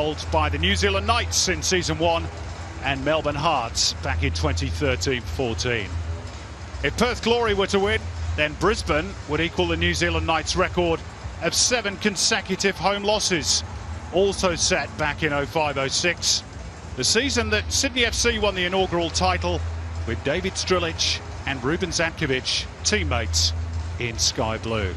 held by the New Zealand Knights in Season 1 and Melbourne Hearts back in 2013-14. If Perth Glory were to win, then Brisbane would equal the New Zealand Knights record of 7 consecutive home losses, also set back in 05-06, the season that Sydney FC won the inaugural title with David Strilic and Ruben Zatkovic teammates in sky blue.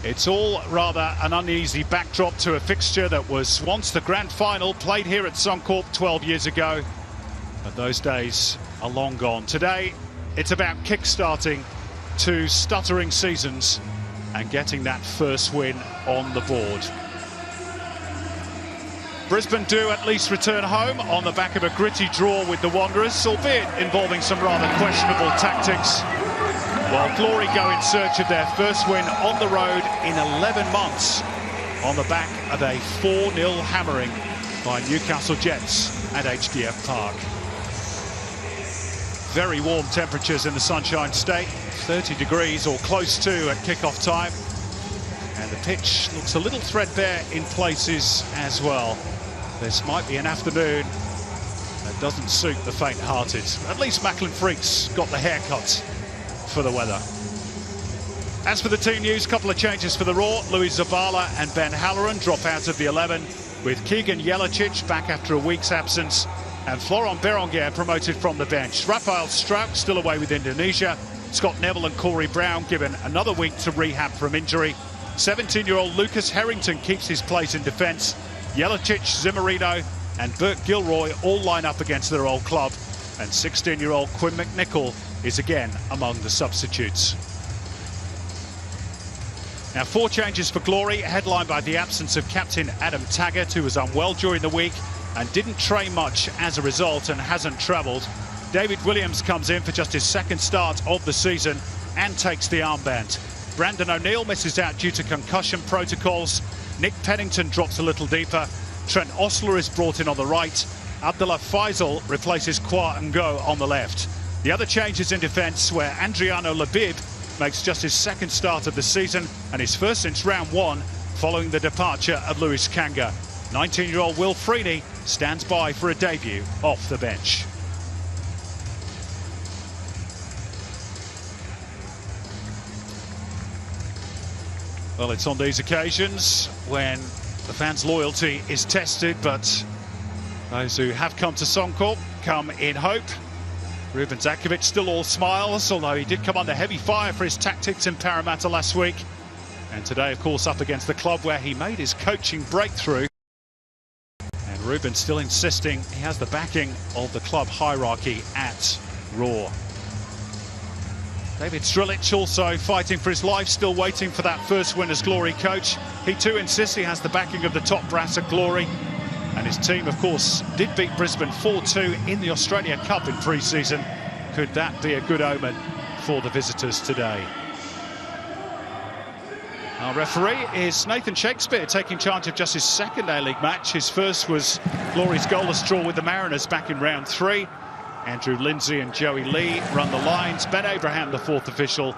It's all rather an uneasy backdrop to a fixture that was once the grand final, played here at Suncorp 12 years ago, but those days are long gone. Today it's about kick-starting 2 stuttering seasons and getting that first win on the board. Brisbane do at least return home on the back of a gritty draw with the Wanderers, albeit involving some rather questionable tactics, while Glory go in search of their first win on the road in 11 months on the back of a 4-0 hammering by Newcastle Jets at HDF Park. Very warm temperatures in the Sunshine State, 30 degrees or close to at kick-off time, and the pitch looks a little threadbare in places as well. This might be an afternoon that doesn't suit the faint-hearted. At least Macklin Freaks got the haircut for the weather. As for the team news, a couple of changes for the Raw. Louis Zabala and Ben Halloran drop out of the 11, with Keegan Jelicic back after a week's absence and Florent Berenguer promoted from the bench. Rafael Strauch still away with Indonesia. Scott Neville and Corey Brown given another week to rehab from injury. 17-year-old Lucas Harrington keeps his place in defence. Jelicic, Zimmerino and Bert Gilroy all line up against their old club, and 16-year-old Quinn McNichol is again among the substitutes. Now 4 changes for Glory, headlined by the absence of captain Adam Taggart, who was unwell during the week and didn't train much as a result and hasn't travelled. David Williams comes in for just his second start of the season and takes the armband. Brandon O'Neill misses out due to concussion protocols. Nick Pennington drops a little deeper. Trent Osler is brought in on the right. Abdullah Faisal replaces Kwa Ngo on the left. The other changes in defence, where Andriano Labib makes just his second start of the season and his first since round 1 following the departure of Lewis Kanga. 19-year-old Will Freeney stands by for a debut off the bench. Well, it's on these occasions when the fans' loyalty is tested, but those who have come to Suncorp come in hope. Ruben Zatkovic still all smiles, although he did come under heavy fire for his tactics in Parramatta last week. And today, of course, up against the club where he made his coaching breakthrough. And Ruben still insisting he has the backing of the club hierarchy at Raw. David Strilic also fighting for his life, still waiting for that first win as Glory coach. He too insists he has the backing of the top brass at Glory. And his team, of course, did beat Brisbane 4-2 in the Australia Cup in pre-season. Could that be a good omen for the visitors today? Our referee is Nathan Shakespeare, taking charge of just his second A-League match. His first was Glory's goalless draw with the Mariners back in round 3. Andrew Lindsay and Joey Lee run the lines. Ben Abraham, the 4th official.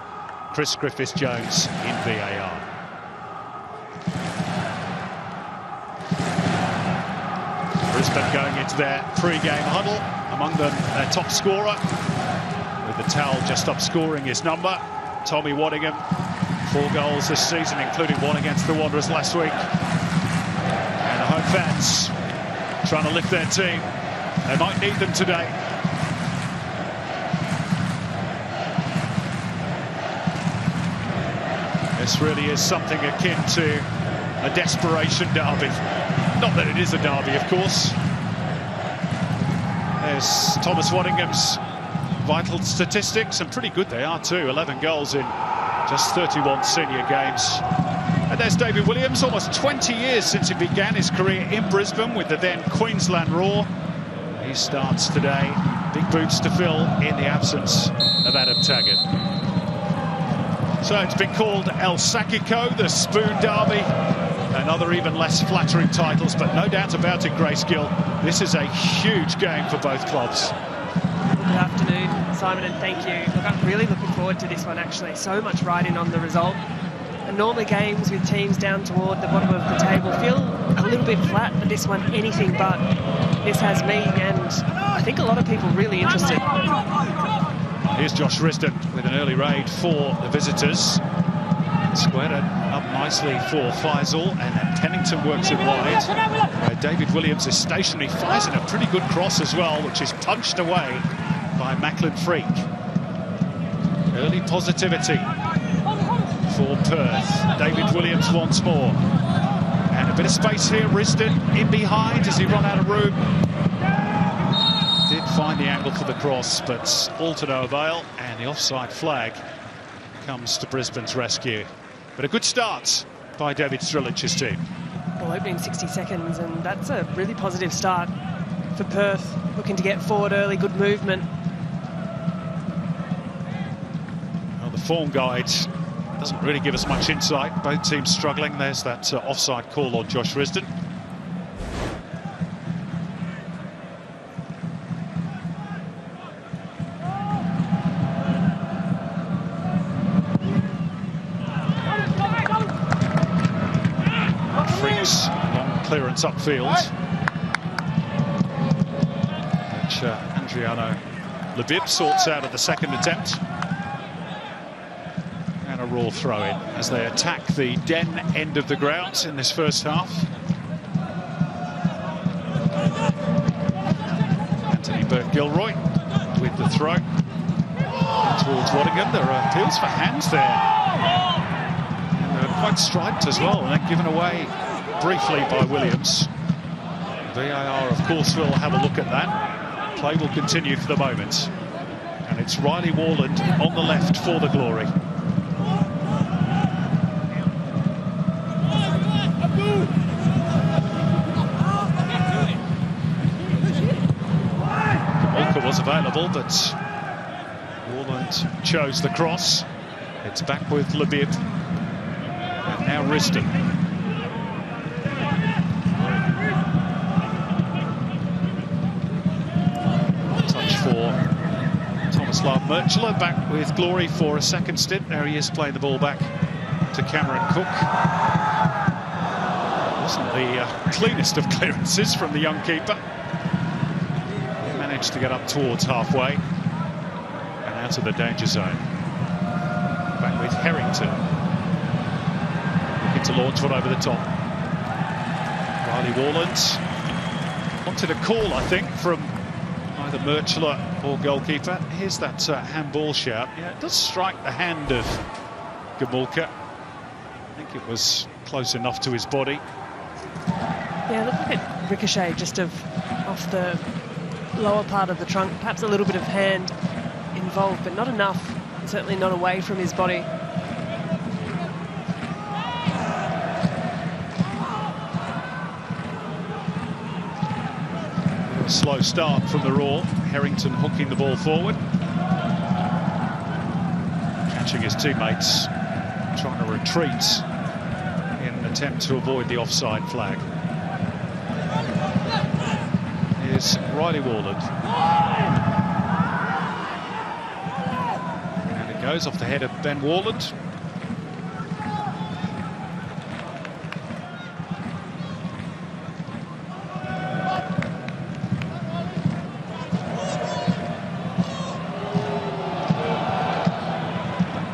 Chris Griffiths-Jones in VAR. Brisbane going into their pre-game huddle. Among them, their top scorer, with the towel just up scoring his number, Tommy Waddingham. 4 goals this season, including 1 against the Wanderers last week. And the home fans trying to lift their team. They might need them today. This really is something akin to a desperation derby. Not that it is a derby, of course. There's Thomas Waddingham's vital statistics, and pretty good they are too. 11 goals in just 31 senior games. And there's David Williams, almost 20 years since he began his career in Brisbane with the then Queensland Roar. He starts today. Big boots to fill in the absence of Adam Taggart. So it's been called El Sacico, the Spoon Derby, and other even less flattering titles, but no doubt about it, Grayscale, this is a huge game for both clubs. Good afternoon, Simon, and thank you. Look, I'm really looking forward to this one, actually. So much riding on the result. And normally games with teams down toward the bottom of the table feel a a little bit flat, but this one anything but. This has me and I think a lot of people really interested. Here's Josh Risdon with an early raid for the visitors. Squared it up nicely for Faisal, and then Pennington works it wide. David Williams is stationary, fires in a pretty good cross as well, which is punched away by Macklin Freak. Early positivity for Perth. David Williams once more. And a bit of space here, Risdon in behind. Does he run out of room? Did find the angle for the cross, but all to no avail, and the offside flag comes to Brisbane's rescue. But a good start by David Strilich's team. Well, opening 60 seconds, and that's a really positive start for Perth. Looking to get forward early, good movement. Well, the form guide doesn't really give us much insight. Both teams struggling. There's that offside call on Josh Risdon. Freaks, long clearance upfield, which Andriano Labib sorts out at the second attempt. And a raw throw-in as they attack the Den end of the ground in this first half. Anthony Burke-Gilroy with the throw towards Waddingham. There are appeals for hands there. And they're quite striped as well, and they're given away briefly by Williams. VAR, of course, will have a look at that. Play will continue for the moment. And it's Riley Warland on the left for the Glory. Was available, but Warland chose the cross. It's back with Labib, and now Risdon. Touch for Thomas Love-Murchler, back with Glory for a second stint. There he is, playing the ball back to Cameron Cook. Wasn't the cleanest of clearances from the young keeper. Managed to get up towards halfway and out of the danger zone. Back with Harrington, looking to launch one over the top. Riley Warland wanted a call, I think, from either Murchler or goalkeeper. Here's that handball shout. Yeah, it does strike the hand of Gamulka. I think it was close enough to his body. Yeah, look like it ricocheted just off the lower part of the trunk, perhaps a little bit of hand involved, but not enough, and certainly not away from his body. A slow start from the Raw. Harrington hooking the ball forward, catching his teammates, trying to retreat in an attempt to avoid the offside flag. Is Riley Warland. And it goes off the head of Ben Warland.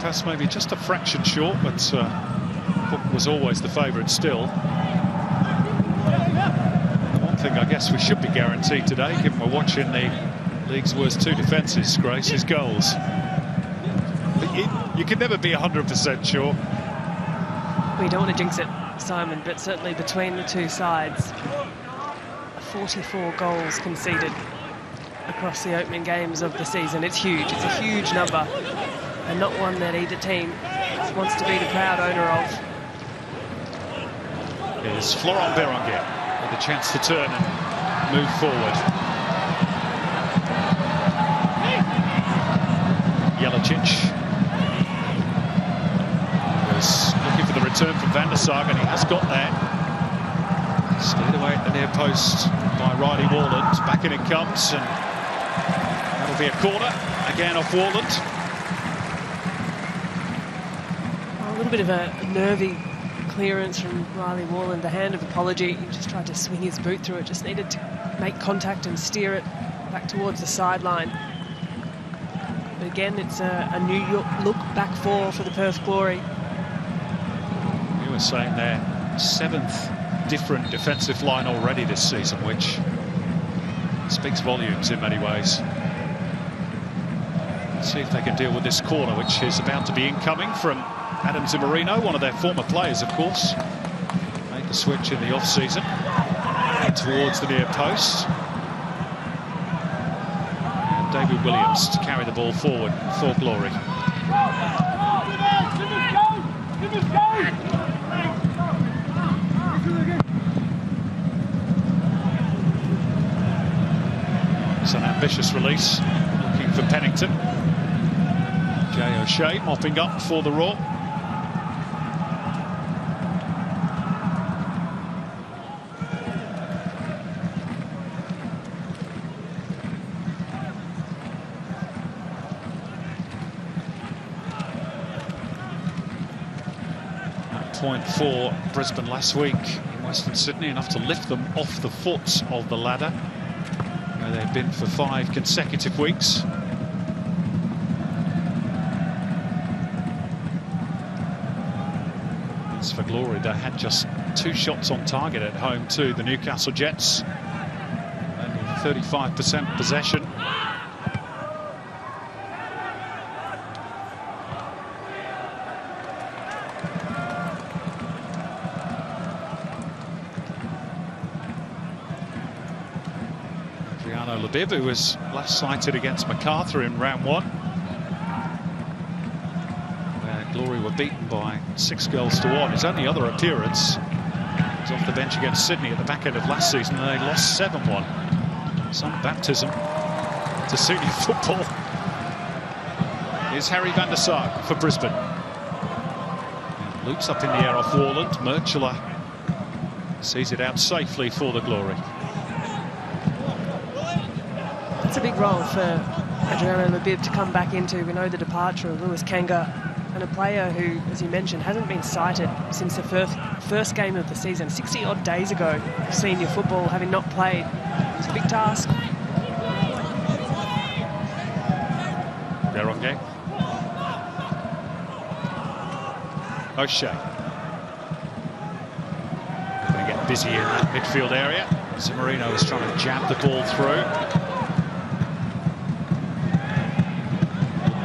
That's maybe just a fraction short, but Cook was always the favourite still. Thing I guess we should be guaranteed today, given we're watching the league's worst two defences, Grace, is goals. But you can never be 100% sure. We don't want to jinx it, Simon, but certainly between the two sides, 44 goals conceded across the opening games of the season. It's huge. It's a huge number, and not one that either team wants to be the proud owner of. Here's Florent Berenguer with a chance to turn and move forward. Jelicic was looking for the return from Van der Sar, and he has got there. Steered away at the near post by Riley Warland. Back in it comes, and that'll be a corner again off Warland. A little bit of a nervy clearance from Riley Warland, the hand of apology. He just tried to swing his boot through it, just needed to make contact and steer it back towards the sideline. But again, it's a new look back four for the Perth Glory. You were saying their 7th different defensive line already this season, which speaks volumes in many ways. Let's see if they can deal with this corner, which is about to be incoming from Adam Zimmerino, one of their former players, of course. Made the switch in the off-season towards the near post. And David Williams to carry the ball forward for Glory. It's an ambitious release, looking for Pennington. Jay O'Shea mopping up for the Raw. Point for Brisbane last week in Western Sydney, enough to lift them off the foot of the ladder where they've been for 5 consecutive weeks. As for Glory, they had just 2 shots on target at home to the Newcastle Jets, only 35% possession. Labib, who was last sighted against Macarthur in round 1, where Glory were beaten by 6 goals to 1. His only other appearance was off the bench against Sydney at the back end of last season, and they lost 7-1. Some baptism to senior football. Here's Harry van der Sark for Brisbane. And loops up in the air off Warland. Murchula sees it out safely for the Glory. It's a big role for Adriano Labib to come back into. We know the departure of Lewis Kanga, and a player who, as you mentioned, hasn't been sighted since the first game of the season, 60-odd days ago, senior football, having not played. It's a big task. Beronge. O'Shea. Going to get busy in that midfield area. Zimmerino is trying to jab the ball through.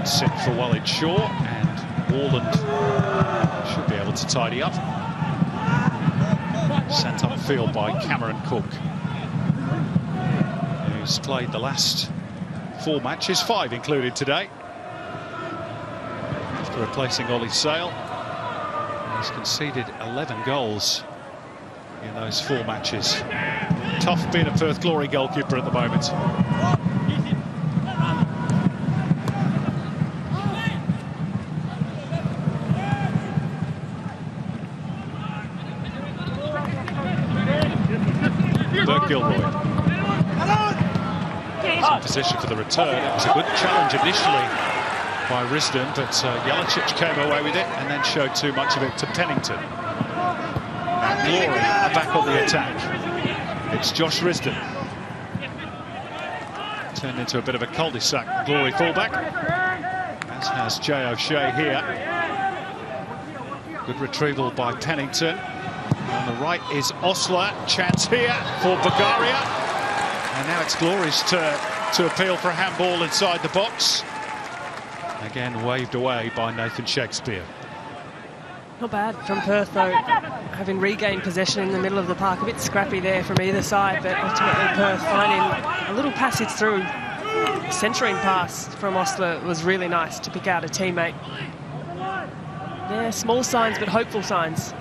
Sit for Walid Shaw, and Warland should be able to tidy up. Sent upfield by Cameron Cook, who's played the last 4 matches, 5 included today, after replacing Ollie Sale. He's conceded 11 goals in those 4 matches. Tough being a Perth Glory goalkeeper at the moment. Gilroy. He's in position for the return. It was a good challenge initially by Risdon, but Jelicic came away with it and then showed too much of it to Pennington. And Glory are back on the attack. It's Josh Risdon. Turned into a bit of a cul-de-sac Glory fullback, as has Jay O'Shea here. Good retrieval by Pennington. On the right is Osler. Chance here for Bulgaria. And now it's Glory's turn to appeal for a handball inside the box. Again, waved away by Nathan Shakespeare. Not bad from Perth, though, having regained possession in the middle of the park. A bit scrappy there from either side, but ultimately Perth finding a little passage through. The centering pass from Osler was really nice to pick out a teammate. Yeah, small signs, but hopeful signs.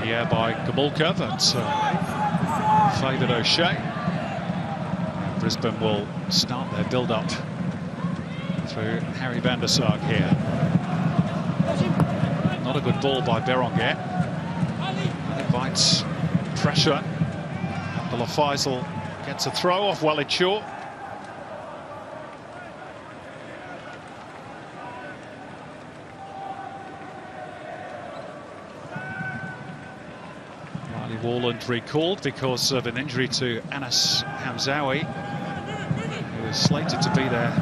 Yeah, by Gamulka, but favoured O'Shea. Brisbane will start their build-up through Harry van der Sark here. Not a good ball by Berenguer. invites pressure. Abdullah Faisal gets a throw off Walid Shaw. Riley Warland recalled because of an injury to Anas Hamzawi, who was slated to be their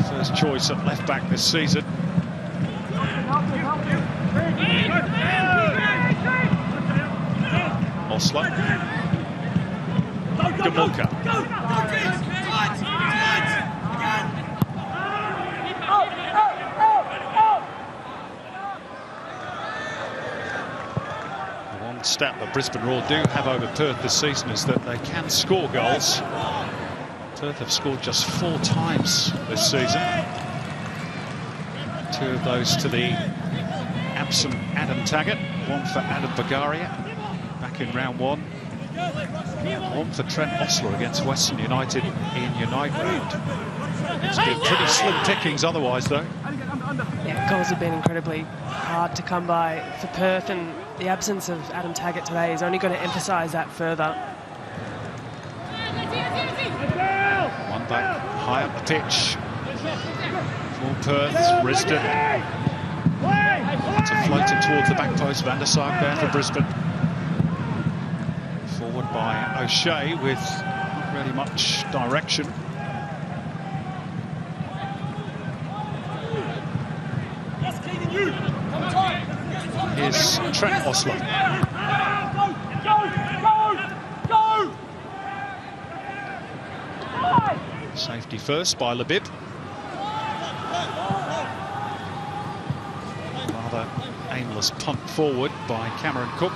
first choice at left back this season. Osler. Gamulka. One stat that Brisbane Roar do have over Perth this season is that they can score goals. Perth have scored just 4 times this season. 2 of those to the absent Adam Taggart, 1 for Adam Bagaria back in round 1. 1 for Trent Osler against Western United in Unite round. It's been pretty slim pickings otherwise, though. Yeah, goals have been incredibly hard to come by for Perth, and the absence of Adam Taggart today is only going to emphasise that further. One back, high up the pitch for Perth. Risden to float it towards the back post. Van der Sark there for Brisbane. Forward by O'Shea with not really much direction. Here's Trent Osler. Safety first by Labib. Rather aimless punt forward by Cameron Cook.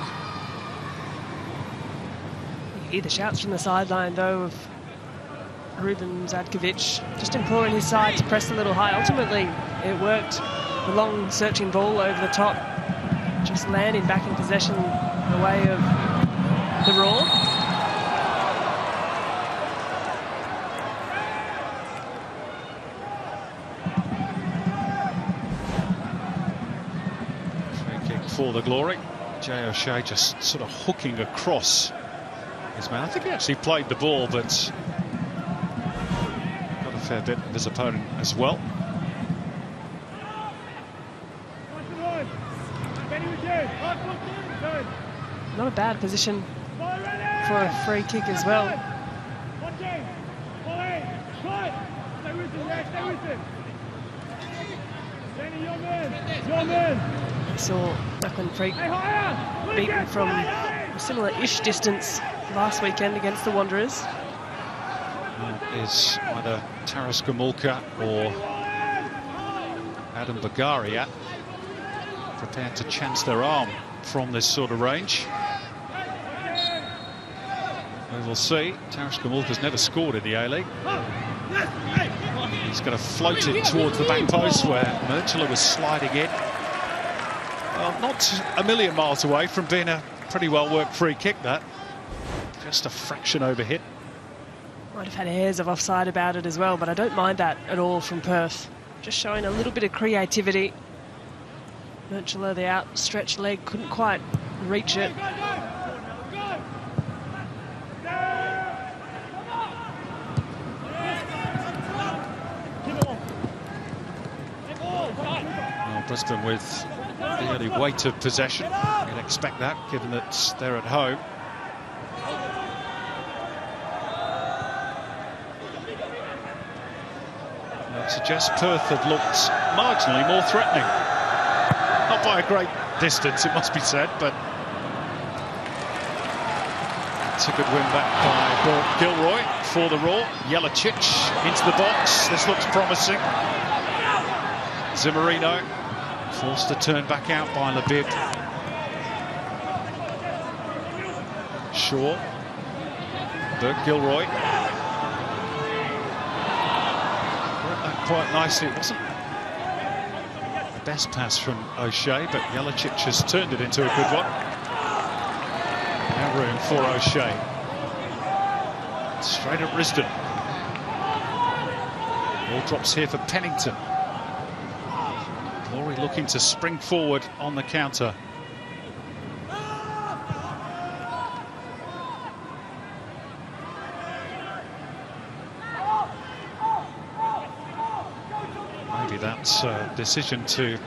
You hear the shouts from the sideline, though, of Ruben Zadkovic just imploring his side to press a little high. Ultimately, it worked. The long searching ball over the top, just landing back in possession the way of the Roar. Free kick for the Glory. Jay O'Shea just sort of hooking across his man. I think he actually played the ball, but got a fair bit of his opponent as well. Not a bad position for a free kick as well. We saw Declan Freak beaten from a similar-ish distance last weekend against the Wanderers. Is either Taras Gamulka or Adam Bagaria prepared to chance their arm from this sort of range. We will see. Taras Gamulka's never scored in the A-League. He's going to float it towards the back post where Murchula was sliding in. Well, not a million miles away from being a pretty well-worked free kick, that. Just a fraction over hit. Might have had airs of offside about it as well, but I don't mind that at all from Perth. Just showing a little bit of creativity. Murchula, the outstretched leg, couldn't quite reach it. Well, Brisbane with the early weight of possession. You'd expect that, given that they're at home. It suggests Perth have looked marginally more threatening. Not by a great distance, it must be said, but it's a good win back by Gilroy for the Roar. Jelicic into the box. This looks promising. Zimmerino forced to turn back out by Labib. Shaw. Burke Gilroy. Worked that quite nicely. It wasn't the best pass from O'Shea, but Jelicic has turned it into a good one. Now room for O'Shea. Straight at Risden. Ball drops here for Pennington. Glory looking to spring forward on the counter. that decision to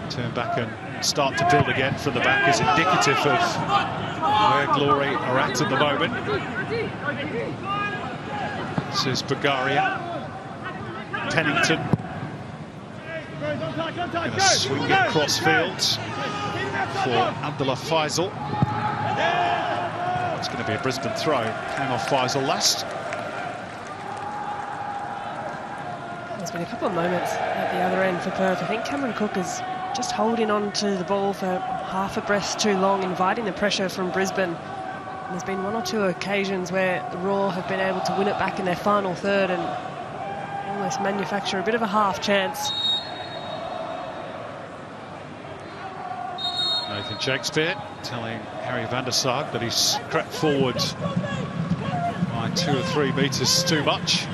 turn back and start to build again from the back is indicative of where Glory are at the moment. This is Bulgaria. Pennington going to swing it cross fields for Abdullah Faisal. It's going to be a Brisbane throw. Came off Faisal last. There's been a couple of moments at the other end for Perth. I think Cameron Cook is just holding on to the ball for half a breath too long, inviting the pressure from Brisbane. And there's been one or two occasions where the Raw have been able to win it back in their final third and almost manufacture a bit of a half chance. Nathan Shakespeare telling Harry van der Sarg that he's crept forward by 2 or 3 metres too much.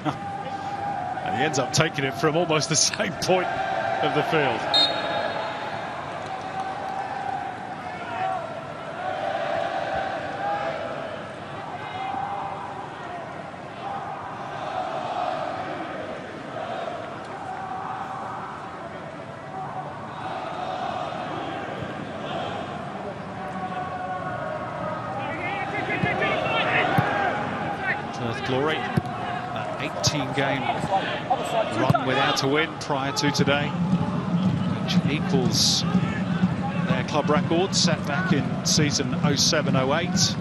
And he ends up taking it from almost the same point of the field. Perth Glory, an 18-game run without a win prior to today, which equals their club record set back in season 07-08.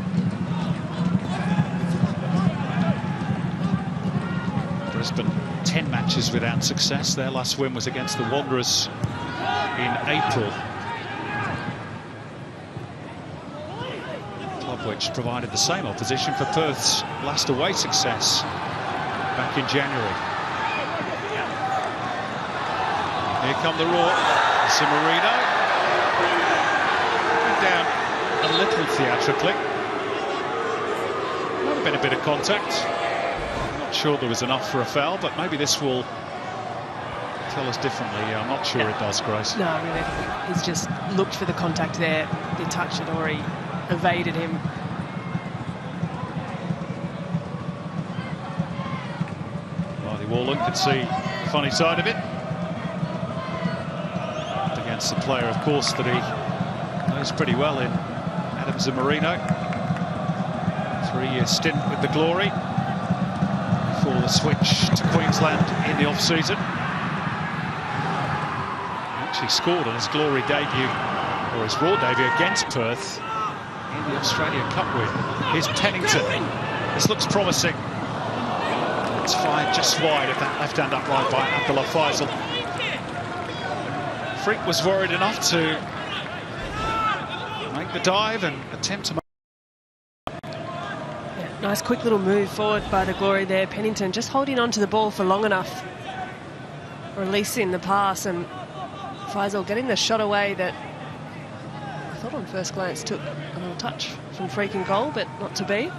Brisbane 10 matches without success. Their last win was against the Wanderers in April. Which provided the same opposition for Perth's last away success back in January. Here come the Raw. Cimarino down a little theatrically. Might have been a bit of contact. I'm not sure there was enough for a foul, but maybe this will tell us differently. I'm not sure it does, Grace. No, really, he's just looked for the contact there. The touch had already evaded him. Riley Warland could see the funny side of it. Against the player, of course, that he knows pretty well in Adam Zimarino. 3-year stint with the Glory before the switch to Queensland in the off-season. Actually scored on his Glory debut, or his Raw debut against Perth in the Australia Cup win. Here's Pennington. This looks promising. It's fired just wide of that left-hand upright by Abdullah Faisal. Freak was worried enough to make the dive and attempt to make... Yeah, nice quick little move forward by the Glory there. Pennington just holding on to the ball for long enough, releasing the pass, and Faisal getting the shot away that I thought on first glance took a little touch from Freak and goal, but not to be.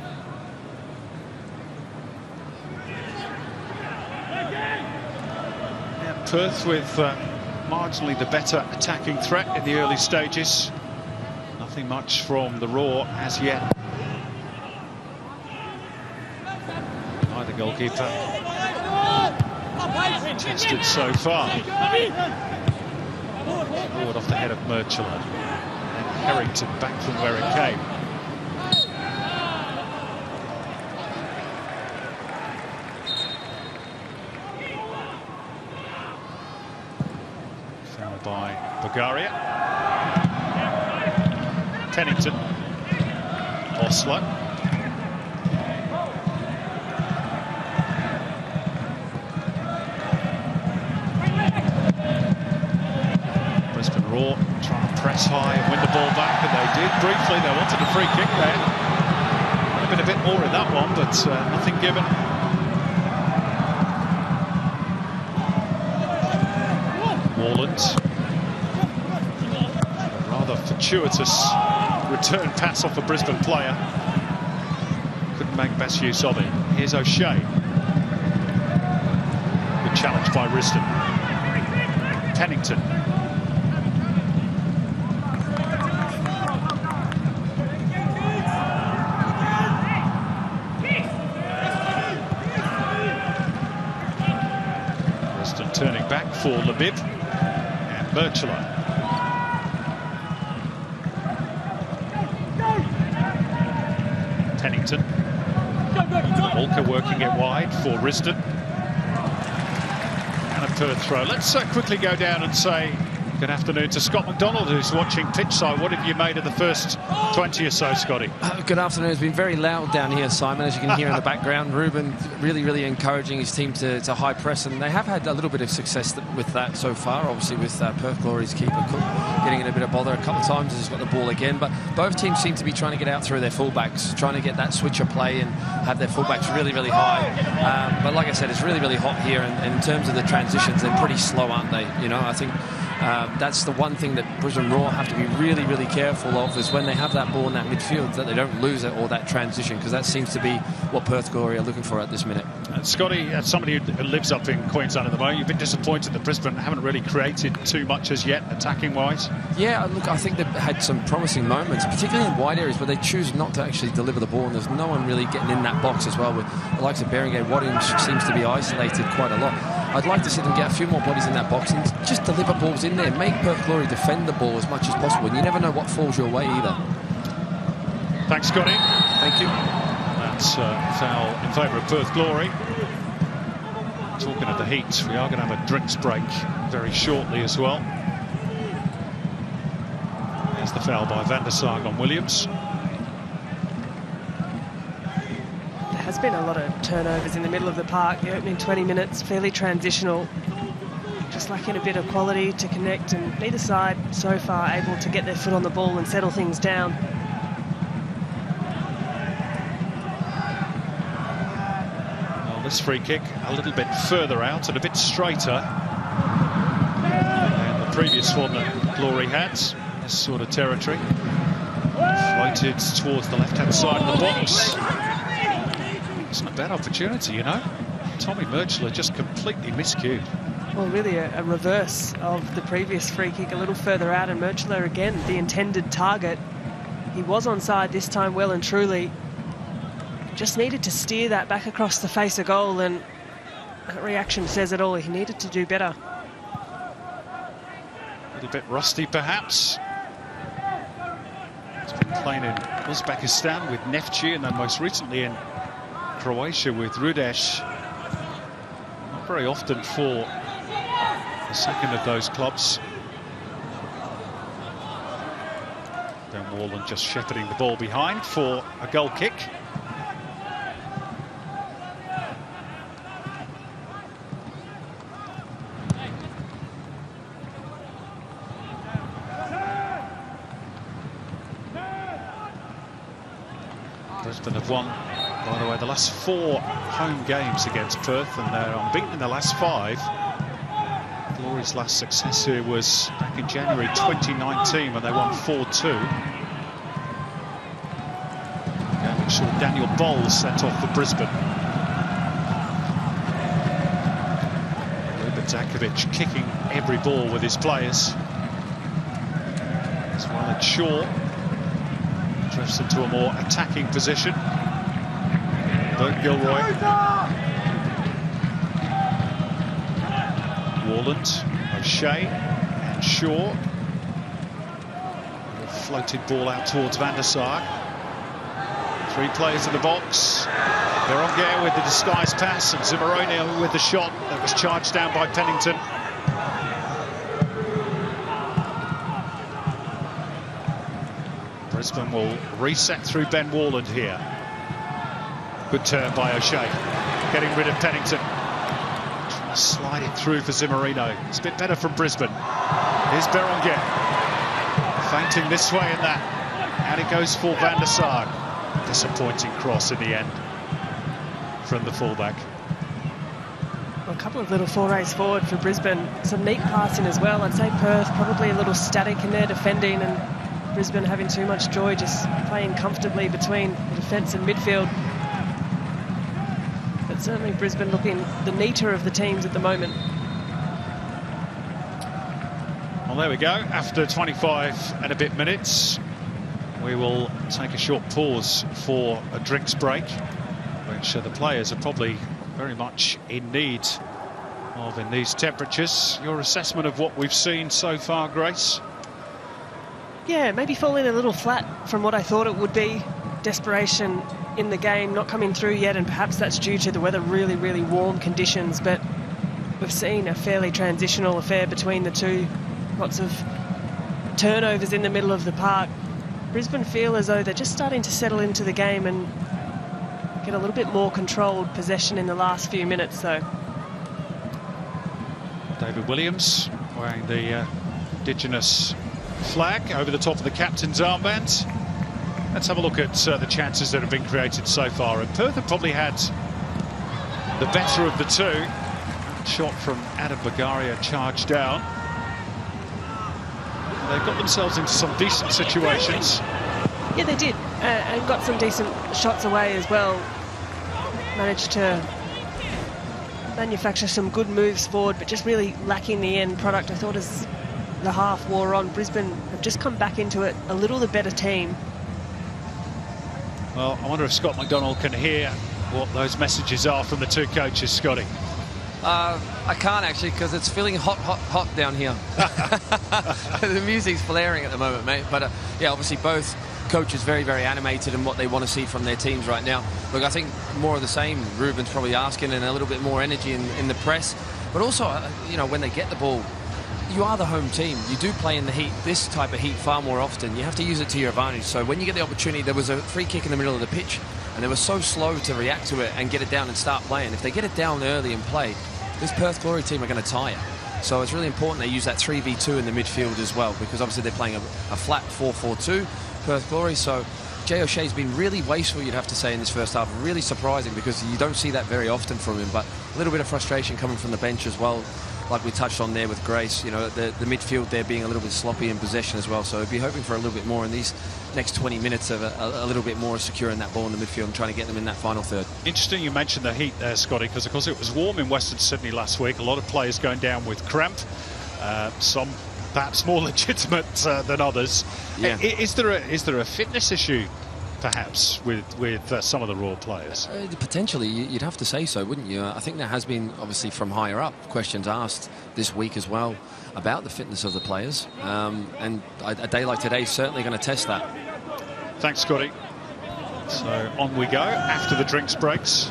Yeah, Perth with marginally the better attacking threat in the early stages. Nothing much from the Raw as yet. Neither goalkeeper tested so far. Forward off the head of Murchela. Harrington back from where it came. Fouled by Bulgaria. Pennington. Oslo. Brisbane Raw trying to press high and win the ball back, and they did briefly. They wanted a free kick there. Might have been a bit more in that one, but nothing given. Warland. A rather fortuitous return pass off a Brisbane player. Couldn't make best use of it. Here's O'Shea. Good challenge by Risdon. Pennington. Preston turning back for Labib and Birchler. Pennington. Walker working it wide for Risdon. And a Perth throw. Let's quickly go down and say good afternoon to Scott McDonald, who's watching pitchside. What have you made of the first 20 or so, Scotty? Good afternoon. It's been very loud down here, Simon, as you can hear in the background. Ruben really encouraging his team to high press, and they have had a little bit of success with that so far, obviously with Perth Glory's keeper Cook getting in a bit of bother a couple of times as he's got the ball again. But both teams seem to be trying to get out through their fullbacks, trying to get that switcher play and have their fullbacks really high. But like I said, it's really hot here, and in terms of the transitions, they're pretty slow, aren't they? You know, I think that's the one thing that Brisbane Roar have to be really careful of, is when they have that ball in that midfield, that they don't lose it or that transition, because that seems to be what Perth Glory are looking for at this minute. Scotty, as somebody who lives up in Queensland at the moment, you've been disappointed that Brisbane haven't really created too much as yet, attacking-wise? Yeah, look, I think they've had some promising moments, particularly in wide areas where they choose not to actually deliver the ball, and there's no one really getting in that box as well. With the likes of Berenguer, Wadding seems to be isolated quite a lot. I'd like to see them get a few more bodies in that box and just deliver balls in there. Make Perth Glory defend the ball as much as possible, and you never know what falls your way either. Thanks, Scotty. Thank you. That's foul in favour of Perth Glory. Talking of the heat, we are going to have a drinks break very shortly as well. There's the foul by Van der Sar on Williams. There has been a lot of turnovers in the middle of the park. The opening 20 minutes, fairly transitional. Just lacking a bit of quality to connect, and neither side so far able to get their foot on the ball and settle things down. Well, this free kick a little bit further out and a bit straighter than the previous one that Glory had. This sort of territory. Floated towards the left-hand side of the box. It's not a bad opportunity, you know. Tommy Murchler just completely miscued. Well, really a reverse of the previous free kick, a little further out, and Murchler again, the intended target. He was onside this time, well and truly. Just needed to steer that back across the face of goal, and that reaction says it all. He needed to do better. A little bit rusty, perhaps. He's been playing in Uzbekistan with Neftchi, and then most recently in Croatia with Rudesh. Not very often for the second of those clubs. Ben Warland just shepherding the ball behind for a goal kick. Brisbane have won, by the way, the last 4 home games against Perth, and they're unbeaten in the last 5. Glory's last success here was back in January 2019 when they won 4-2. Which saw Daniel Bowles sent off for Brisbane. Zakovic kicking every ball with his players. As well as Shaw drifts into a more attacking position. Bert Gilroy. Warland, O'Shea and Shaw. A floated ball out towards Van der Sar. 3 players in the box. Berenguer with the disguised pass, and Zimmerone with the shot that was charged down by Pennington. Brisbane will reset through Ben Warland here. Good turn by O'Shea, getting rid of Pennington. Trying to slide it through for Zimmerino. It's a bit better from Brisbane. Here's Berenguer, feinting this way and that, and it goes for Van der Sar. Disappointing cross in the end from the fullback. Well, a couple of little forays forward for Brisbane. Some neat passing as well. I'd say Perth probably a little static in their defending, and Brisbane having too much joy just playing comfortably between the defence and midfield. But certainly Brisbane looking the neater of the teams at the moment. Well, there we go. After 25 and a bit minutes, we will take a short pause for a drinks break, which the players are probably very much in need of in these temperatures. Your assessment of what we've seen so far, Grace? Yeah, maybe falling a little flat from what I thought it would be. Desperation in the game not coming through yet, and perhaps that's due to the weather, really, really warm conditions. But we've seen a fairly transitional affair between the two. Lots of turnovers in the middle of the park. Brisbane feel as though they're just starting to settle into the game and get a little bit more controlled possession in the last few minutes, though. David Williams wearing the Indigenous flag over the top of the captain's armband. Let's have a look at the chances that have been created so far. And Perth have probably had the better of the two. Shot from Adam Bagaria charged down. They've got themselves into some decent situations. Yeah, they did, and got some decent shots away as well. Managed to manufacture some good moves forward, but just really lacking the end product. I thought as the half wore on, Brisbane have just come back into it a little the better team. Well, I wonder if Scott McDonald can hear what those messages are from the two coaches, Scotty. I can't actually, because it's feeling hot down here. The music's flaring at the moment, mate. But yeah, obviously both coaches very, very animated in what they want to see from their teams right now. Look, I think more of the same. Ruben's probably asking, and a little bit more energy in the press. But also, you know, when they get the ball, you are the home team. You do play in the heat, this type of heat, far more often. You have to use it to your advantage. So when you get the opportunity, there was a free kick in the middle of the pitch, and they were so slow to react to it and get it down and start playing. If they get it down early and play, this Perth Glory team are going to tire. So it's really important they use that 3v2 in the midfield as well, because obviously they're playing a flat 4-4-2, Perth Glory. So Jay O'Shea's been really wasteful, you'd have to say, in this first half. Really surprising, because you don't see that very often from him. But a little bit of frustration coming from the bench as well, like we touched on there with Grace. You know, the midfield there being a little bit sloppy in possession as well. So I'd be hoping for a little bit more in these next 20 minutes of a little bit more securing that ball in the midfield and trying to get them in that final third. Interesting you mentioned the heat there, Scotty, because of course it was warm in Western Sydney last week. A lot of players going down with cramp, some perhaps more legitimate than others. Yeah. Is there a fitness issue perhaps with some of the Raw players? Potentially, you'd have to say so, wouldn't you? I think there has been, obviously from higher up, questions asked this week as well about the fitness of the players, and a day like today is certainly going to test that. Thanks, Scotty. So on we go after the drinks breaks.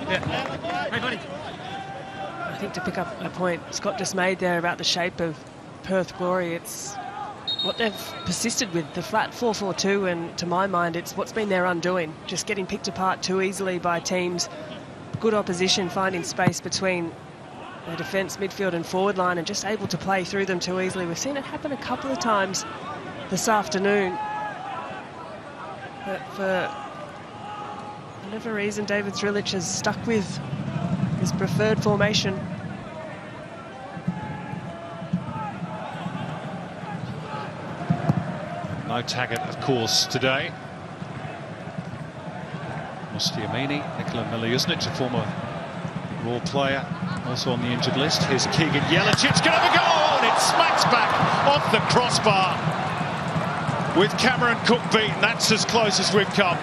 Yeah. Hey, buddy. I think to pick up a point Scott just made there about the shape of Perth Glory, it's what they've persisted with, the flat 4-4-2, and to my mind it's what's been their undoing, just getting picked apart too easily by teams. Good opposition, finding space between the defence, midfield and forward line, and just able to play through them too easily. We've seen it happen a couple of times this afternoon, but for whatever reason David Thrillich has stuck with his preferred formation. No Taggart, of course, today. Mostiamini, Nikola Miljusnic, a former Raw player, also on the injured list. Here's Keegan Yelich, going to have a goal, and it smacks back off the crossbar. With Cameron Cook beaten, that's as close as we've come.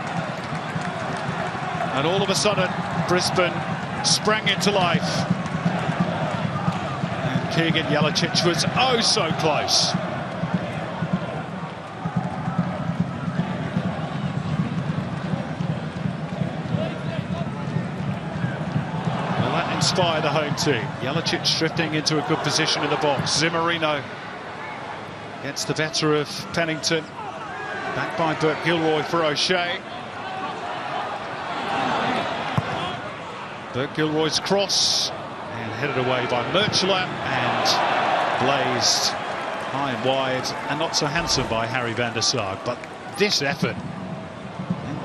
And all of a sudden, Brisbane sprang into life. And Keegan Yelich was oh so close. Inspire the home team. Yelich drifting into a good position in the box. Zimmerino gets the better of Pennington. Back by Burke Gilroy for O'Shea. Burke Gilroy's cross and headed away by Murchler and blazed high and wide and not so handsome by Harry van der Sarg. But this effort,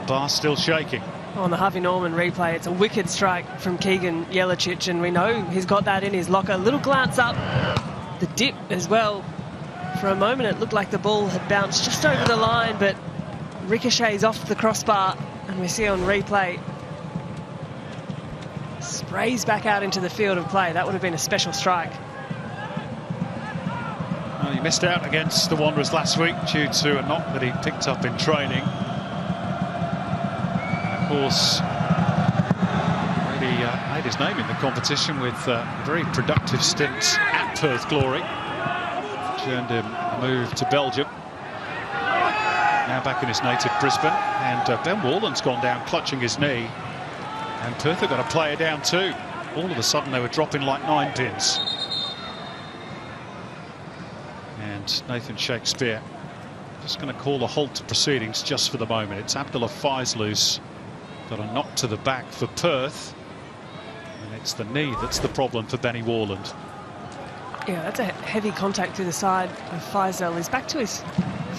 bar still shaking. On the Harvey Norman replay, it's a wicked strike from Keegan Yelich, and we know he's got that in his locker. Little glance up, the dip as well. For a moment it looked like the ball had bounced just over the line, but ricochets off the crossbar, and we see on replay sprays back out into the field of play. That would have been a special strike. Well, he missed out against the Wanderers last week due to a knock that he picked up in training. Of course, really made his name in the competition with a very productive stint at Perth Glory. Which earned him a move to Belgium. Now back in his native Brisbane, and Ben Warland's gone down clutching his knee, and Perth have got a player down too. All of a sudden they were dropping like 9 pins. And Nathan Shakespeare just going to call a halt to proceedings just for the moment. It's Abdullah Faizlu's got a knock to the back for Perth, and it's the knee that's the problem for Benny Warland. Yeah, that's a heavy contact through the side of Faisal. He's back to his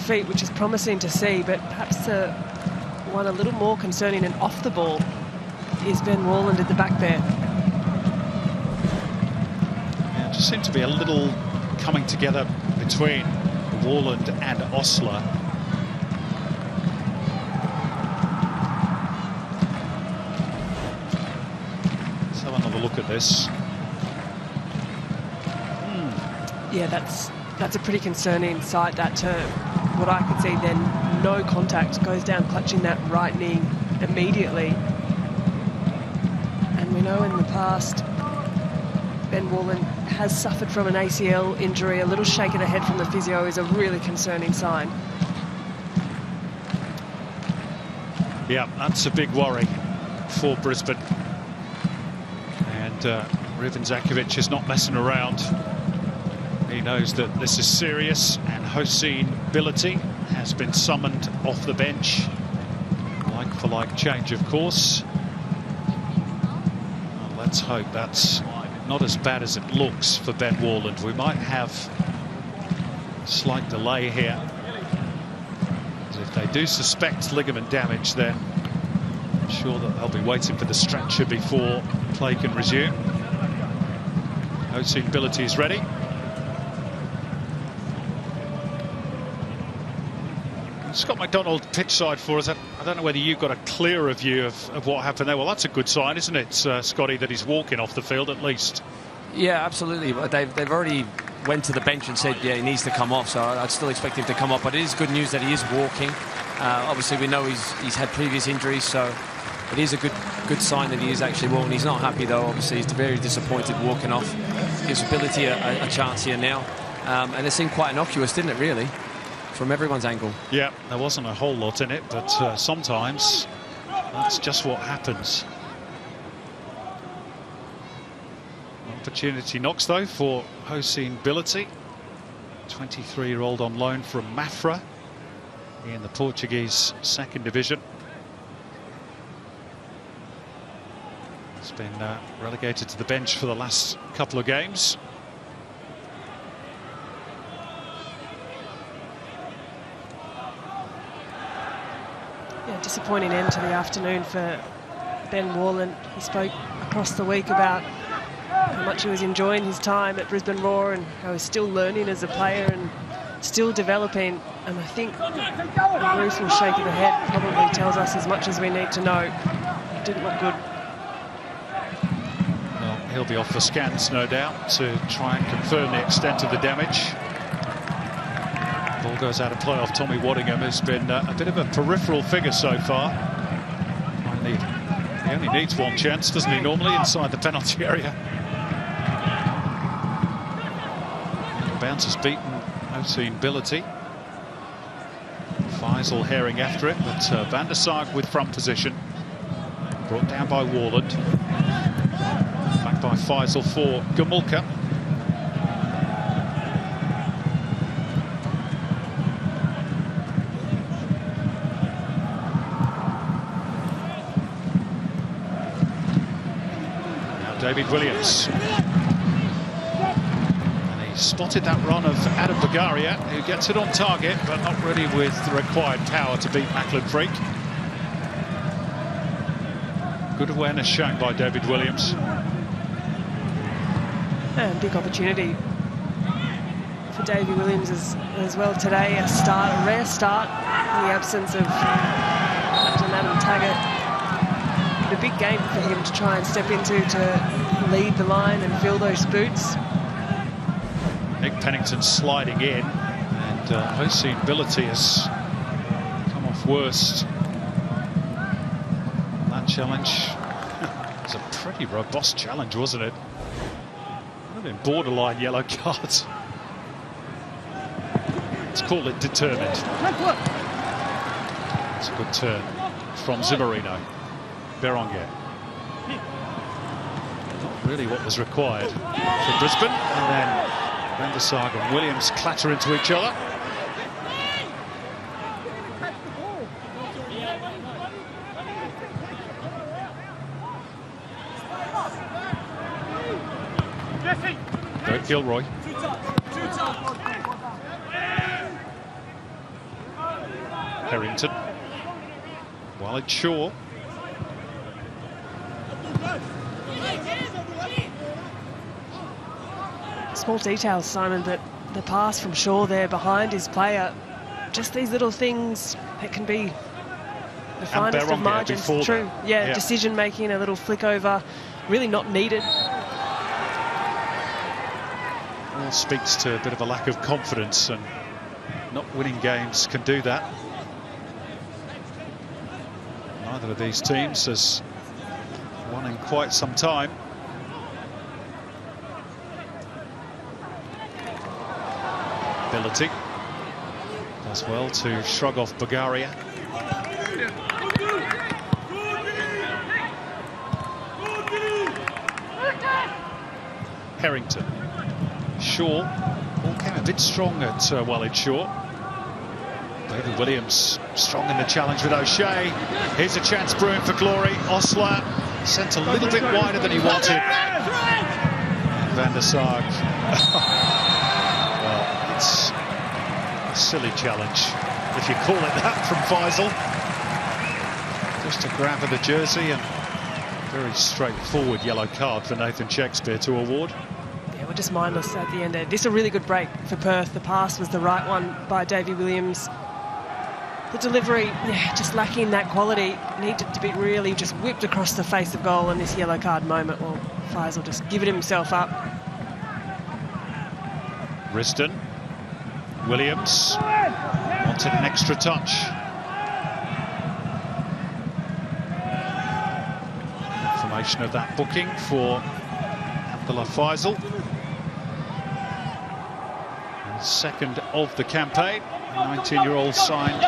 feet, which is promising to see, but perhaps one a little more concerning and off the ball is Ben Warland at the back there. Yeah, it just seemed to be a little coming together between Warland and Osler. Let's have another look at this. Yeah, that's a pretty concerning sight, that term. What I could see then, no contact, goes down clutching that right knee immediately. And we know in the past Ben Warland has suffered from an ACL injury. A little shake of the head from the physio is a really concerning sign. Yeah, that's a big worry for Brisbane. And Riven Zakovic is not messing around. He knows that this is serious, and Hossein Billity has been summoned off the bench. Like for like change, of course. Well, let's hope that's not as bad as it looks for Ben Warland. We might have a slight delay here. If they do suspect ligament damage, then I'm sure that they'll be waiting for the stretcher before play can resume. Hossein Billity is ready. Scott McDonald pitch side for us. I don't know whether you've got a clearer view of what happened there. Well, that's a good sign, isn't it, Scotty, that he's walking off the field at least? Yeah, absolutely. But they've already went to the bench and said, yeah, he needs to come off. So I'd still expect him to come off. But it is good news that he is walking. Obviously, we know he's had previous injuries, so it is a good sign that he is actually walking. He's not happy, though. Obviously, he's very disappointed walking off. Gives Ability a chance here now. And it seemed quite innocuous, didn't it, really? From everyone's angle. Yeah, there wasn't a whole lot in it, but sometimes that's just what happens. Opportunity knocks, though, for Hossein Billity, 23-year-old on loan from Mafra in the Portuguese second division. He's been relegated to the bench for the last couple of games. Disappointing end to the afternoon for Ben Warland. He spoke across the week about how much he was enjoying his time at Brisbane Roar and how he's still learning as a player and still developing. And I think a rueful shake of the head probably tells us as much as we need to know. It didn't look good. Well, he'll be off for scans, no doubt, to try and confirm the extent of the damage. Ball goes out of play off Tommy Waddingham, who's been a bit of a peripheral figure so far. He only needs one chance, doesn't he, normally, inside the penalty area. And the bounce has beaten Hossein Billity. Faisal herring after it, but Van der Sarg with front position. Brought down by Warland. Back by Faisal for Gumulka. David Williams. And he spotted that run of Adam Bagaria, who gets it on target, but not really with the required power to beat Macklin Freak. Good awareness shown by David Williams. And big opportunity for David Williams as well today. A rare start in the absence of Captain Adam Taggart. A big game for him to try and step into to lead the line and fill those boots. Nick Pennington sliding in, and Hossein Billity has come off worst. That challenge is a Pretty robust challenge, wasn't it? Would have been borderline yellow cards. Let's call it determined. It's a good turn from Zimmerino. Berenguer. Not really what was required for Brisbane. And then Van der Sar and Williams clatter into each other. Bert Gilroy. Harrington. Walid Shaw. Small details, Simon, but the pass from Shaw there behind his player, just these little things that can be the finest of margins. True, yeah. Decision making, a little flick over, really not needed. All speaks to a bit of a lack of confidence, and not winning games can do that. Neither of these teams has won in quite some time. Ability does well to shrug off Bagaria. Harrington. Shaw. All came a bit strong at Walid Shaw. David Williams strong in the challenge with O'Shea. Here's a chance brewing for glory. Osler sent a little bit wider than he wanted. And Van der Sar. Well, it's a silly challenge, if you call it that, from Faisal. Just a grab of the jersey and very straightforward yellow card for Nathan Shakespeare to award. Yeah, we're just mindless at the end there. This is a really good break for Perth. The pass was the right one by Davey Williams. The delivery, yeah, just lacking that quality. Needed to be really just whipped across the face of goal in this yellow card moment. Well, Faisal just giving himself up. Risdon. Williams wanted an extra touch. Confirmation of that booking for Abdullah Faisal. And second of the campaign. 19-year-old signed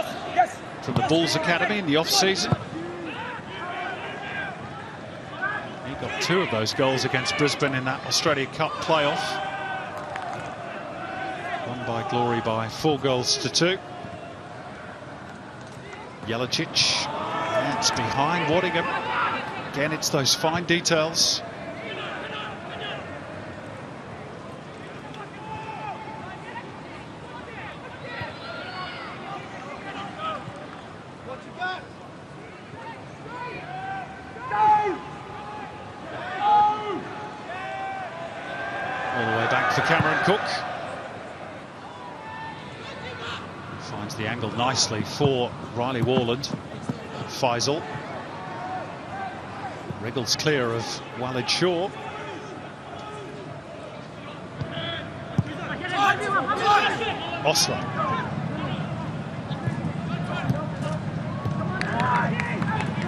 from the Bulls Academy in the off-season. He got 2 of those goals against Brisbane in that Australia Cup playoff. Won by Glory by 4 goals to 2. Jelicic, that's behind Waddingham. Again, it's those fine details. All the way back for Cameron Cook. Finds the angle nicely for Riley Warland. Faisal. Wriggles clear of Walid Shaw. Osler.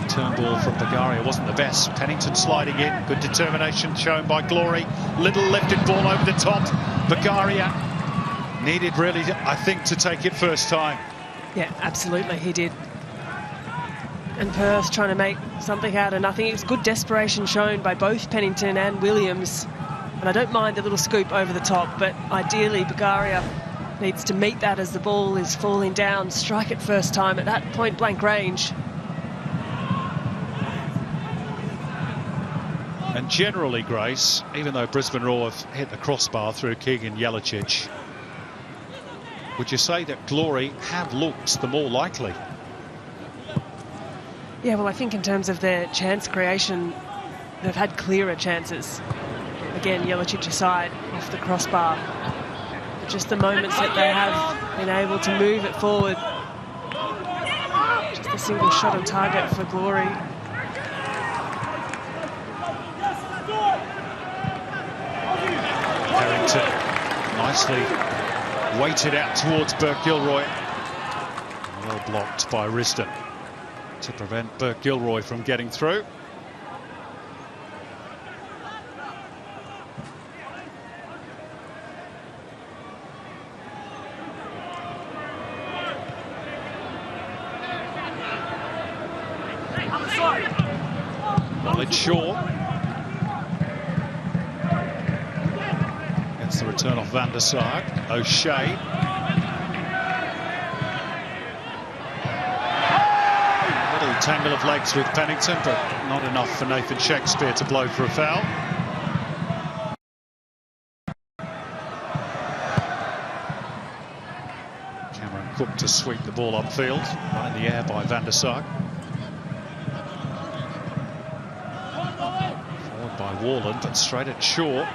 Turn ball from Bagaria wasn't the best. Pennington sliding in. Good determination shown by Glory. Little lifted ball over the top. Bagaria needed really, I think, to take it first time. Yeah, absolutely, he did. And Perth trying to make something out of nothing. It was good desperation shown by both Pennington and Williams. And I don't mind the little scoop over the top, but ideally Bagaria needs to meet that as the ball is falling down, strike it first time at that point-blank range. And generally, Grace, even though Brisbane Roar have hit the crossbar through Keegan Jelicic, would you say that Glory have looked the more likely? Yeah, well, I think in terms of their chance creation, they've had clearer chances. Again, Jelicic aside, off the crossbar. But just the moments that they have been able to move it forward. Just a single shot on target for Glory. Harrington nicely weighted out towards Bert Gilroy. Well blocked by Risdon to prevent Bert Gilroy from getting through. Khalid Shaw gets the return off Van der Sar. O'Shea. Little tangle of legs with Pennington, but not enough for Nathan Shakespeare to blow for a foul. Cameron Cook to sweep the ball upfield, right in the air by Van der Sar. Forward by Warland, but straight at Shaw.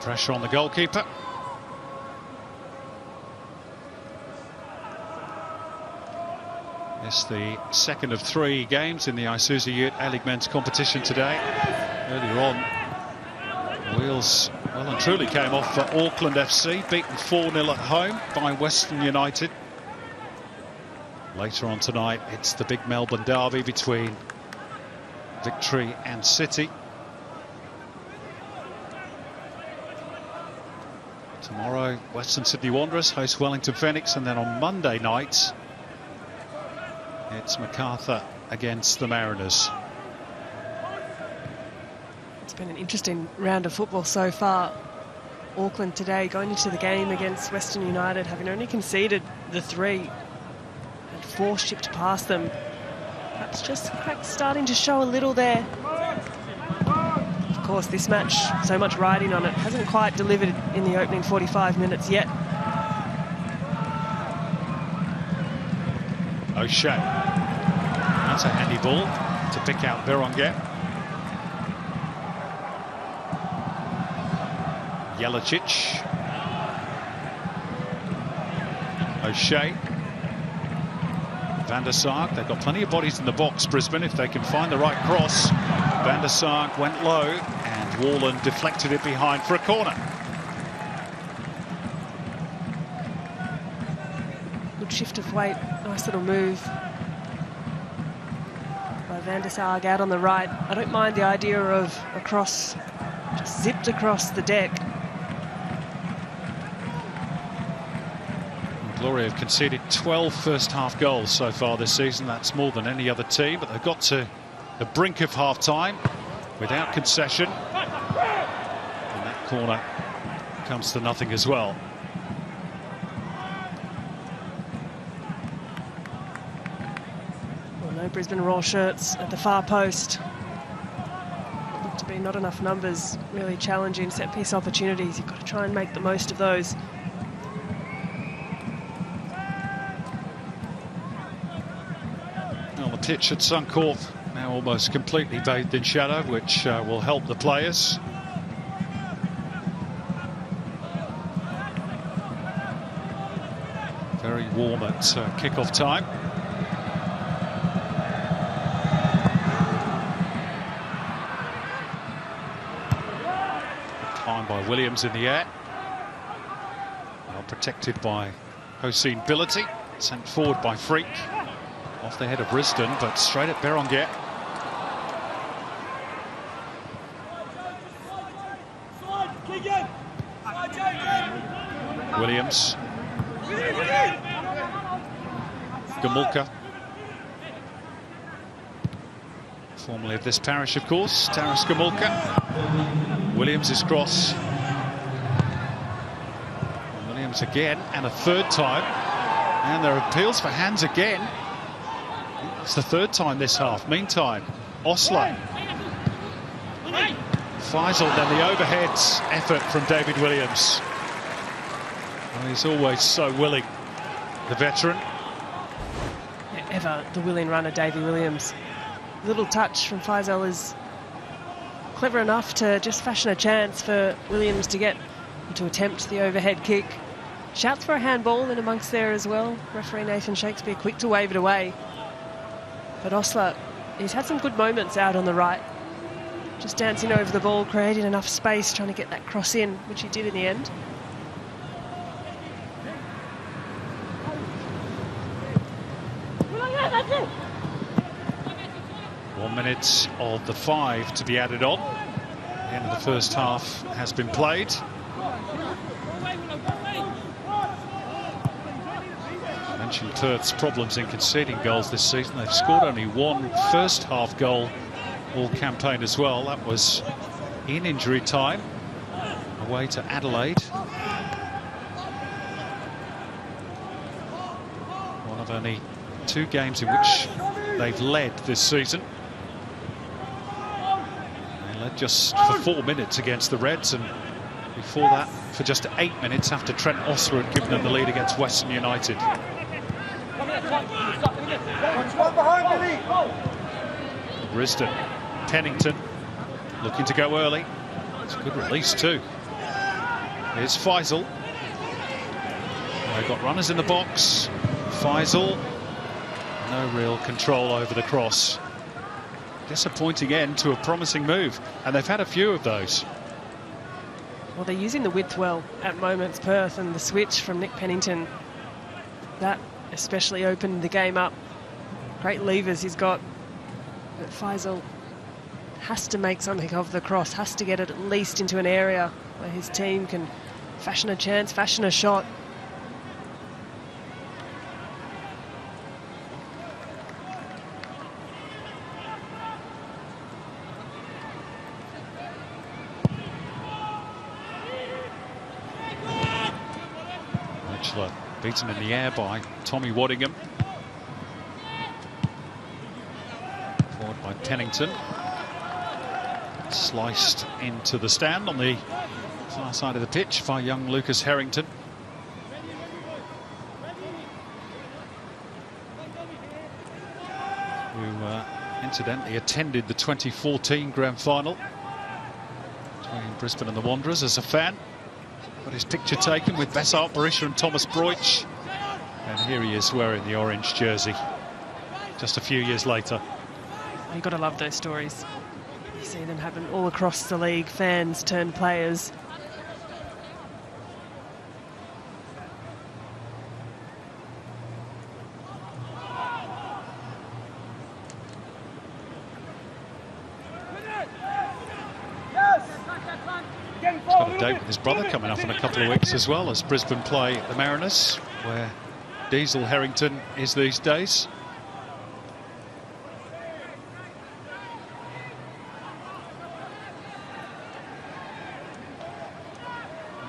Pressure on the goalkeeper. It's the second of 3 games in the Isuzu UTE A-League men's competition today. Earlier on, wheels well and truly came off for Auckland FC, beaten 4-0 at home by Western United. Later on tonight, it's the big Melbourne derby between Victory and City. Tomorrow, Western Sydney Wanderers host Wellington Phoenix, and then on Monday night, it's MacArthur against the Mariners. It's been an interesting round of football so far. Auckland today going into the game against Western United, having only conceded the 3 and 4 shipped past them. Perhaps just cracks starting to show a little there. Of course, this match, so much riding on it, hasn't quite delivered in the opening 45 minutes yet. O'Shea. That's a handy ball to pick out Berenguer. Jelicic. O'Shea. Van der Sar. They've got plenty of bodies in the box, Brisbane, if they can find the right cross. Van der Sar went low and Warland deflected it behind for a corner. Good shift of weight, nice little move by Van der Sar out on the right. I don't mind the idea of a cross just zipped across the deck. Glory have conceded 12 first-half goals so far this season. That's more than any other team, but they've got to the brink of half-time without concession. And that corner comes to nothing as well. Well, no Brisbane Roar shirts at the far post. Look to be not enough numbers, really challenging set-piece opportunities. You've got to try and make the most of those. Well, the pitch at Suncorp now almost completely bathed in shadow, which will help the players. Very warm at kick-off time. Climb by Williams in the air. Well protected by Hossein Billity. Sent forward by Freak. Off the head of Risdon, but straight at Berenguer. Williams. Gamulka. Formerly of this parish, of course. Taras Gamulka. Williams' cross. Williams again, and a third time. And there are appeals for hands again. It's the third time this half. Meantime, Osler. Faisal, then the overhead effort from David Williams. Well, he's always so willing, the veteran. Yeah, ever the willing runner, David Williams. Little touch from Faisal is clever enough to just fashion a chance for Williams to get to attempt the overhead kick. Shouts for a handball in amongst there as well. Referee Nathan Shakespeare quick to wave it away. But Osler, he's had some good moments out on the right. just dancing over the ball, creating enough space, trying to get that cross in, which he did in the end. One minute of the 5 to be added on. The end of the first half has been played. I mentioned Perth's problems in conceding goals this season. They've scored only one first half goal all campaign as well. That was in injury time, away to Adelaide. One of only 2 games in which they've led this season. They led just for 4 minutes against the Reds, and before that for just 8 minutes after Trent Osler had given them the lead against Western United. Brisbane, Pennington looking to go early. It's a good release too. Here's Faisal. They've got runners in the box. Faisal, no real control over the cross. Disappointing end to a promising move, and they've had a few of those. Well, they're using the width well at moments, Perth, and the switch from Nick Pennington, that especially opened the game up. Great levers he's got, but Faisal has to make something of the cross, has to get it at least into an area where his team can fashion a chance, fashion a shot. Beaten in the air by Tommy Waddingham. Forward by Pennington. Sliced into the stand on the far side of the pitch by young Lucas Harrington. Who incidentally attended the 2014 Grand Final between Brisbane and the Wanderers as a fan. Got his picture taken with Bessart Barisha and Thomas Broich. And here he is wearing the orange jersey just a few years later. You've got to love those stories. You see them happen all across the league, fans turn players. Got a date with his brother coming up in a couple of weeks as well, as Brisbane play the Mariners, where Diesel Harrington is these days.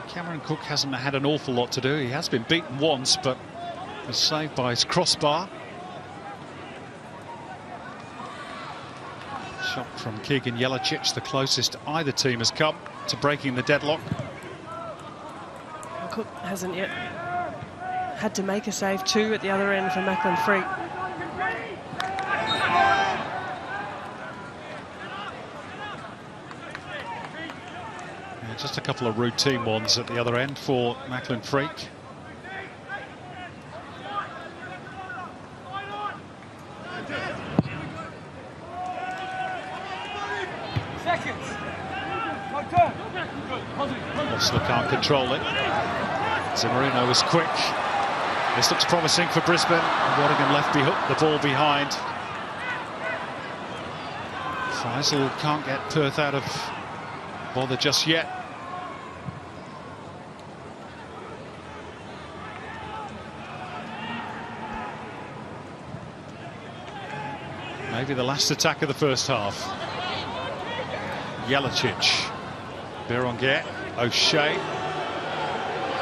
Cameron Cook hasn't had an awful lot to do. He has been beaten once, but was saved by his crossbar. Shot from Keegan Jelicic, the closest either team has come to breaking the deadlock. Cook hasn't yet had to make a save, 2 at the other end for Macklin Freak. Yeah, just a couple of routine ones at the other end for Macklin Freak. Osler can't control it. Zimmerino was quick. This looks promising for Brisbane. Waddingham left the ball behind. Faisal can't get Perth out of bother just yet. Maybe the last attack of the first half. Jelicic, Berenguer, O'Shea,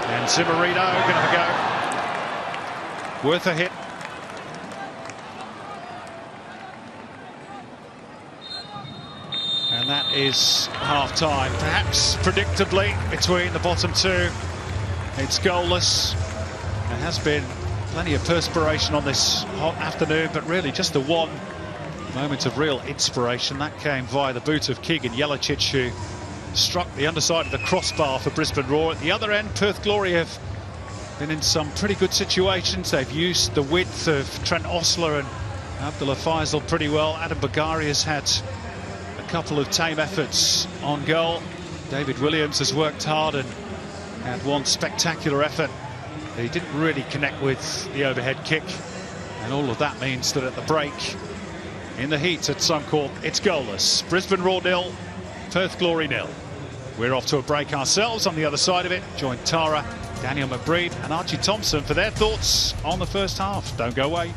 and Zimmerino going to go. Worth a hit. And that is half-time. Perhaps predictably, between the bottom two, it's goalless. There has been plenty of perspiration on this hot afternoon, but really just the one moment of real inspiration. That came via the boot of Keegan Jelicic, who struck the underside of the crossbar for Brisbane Roar. At the other end, Perth Glory have been in some pretty good situations. They've used the width of Trent Osler and Abdullah Faisal pretty well. Adam Bagari has had a couple of tame efforts on goal. David Williams has worked hard and had one spectacular effort. He didn't really connect with the overhead kick, and all of that means that at the break, in the heat at Suncorp, it's goalless. Brisbane Roar 0, Perth Glory 0. We're off to a break ourselves. On the other side of it, join Tara, Daniel McBride and Archie Thompson for their thoughts on the first half. Don't go away.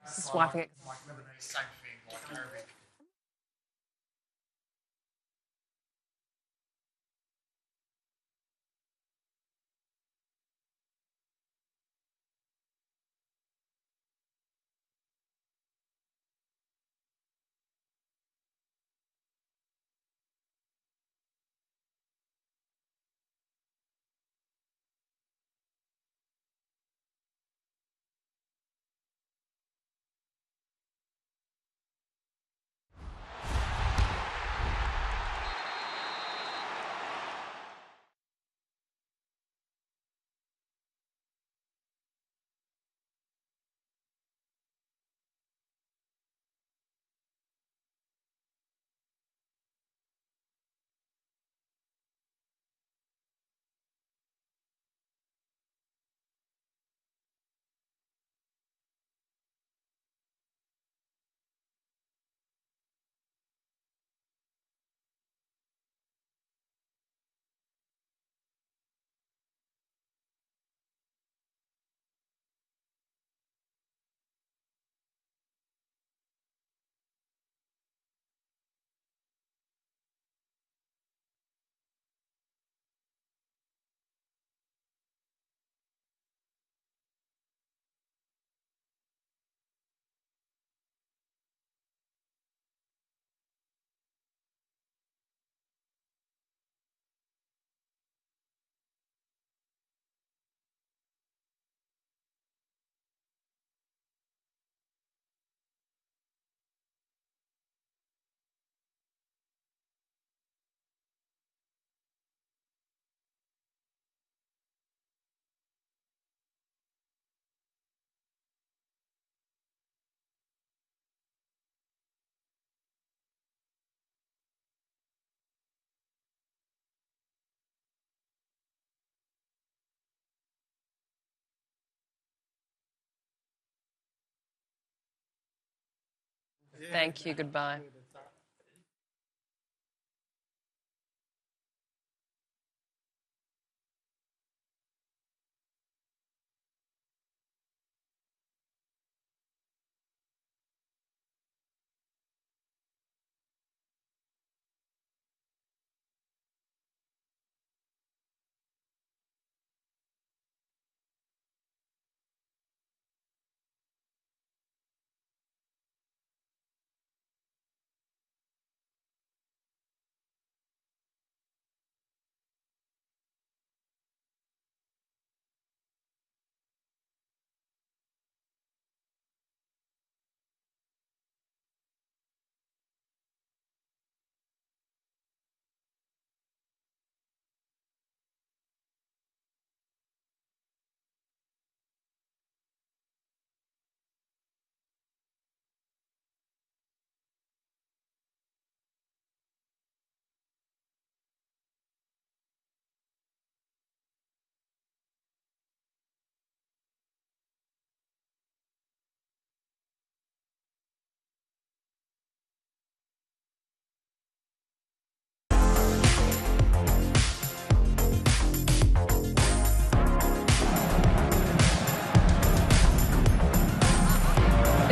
Swiping it. Thank you. Goodbye.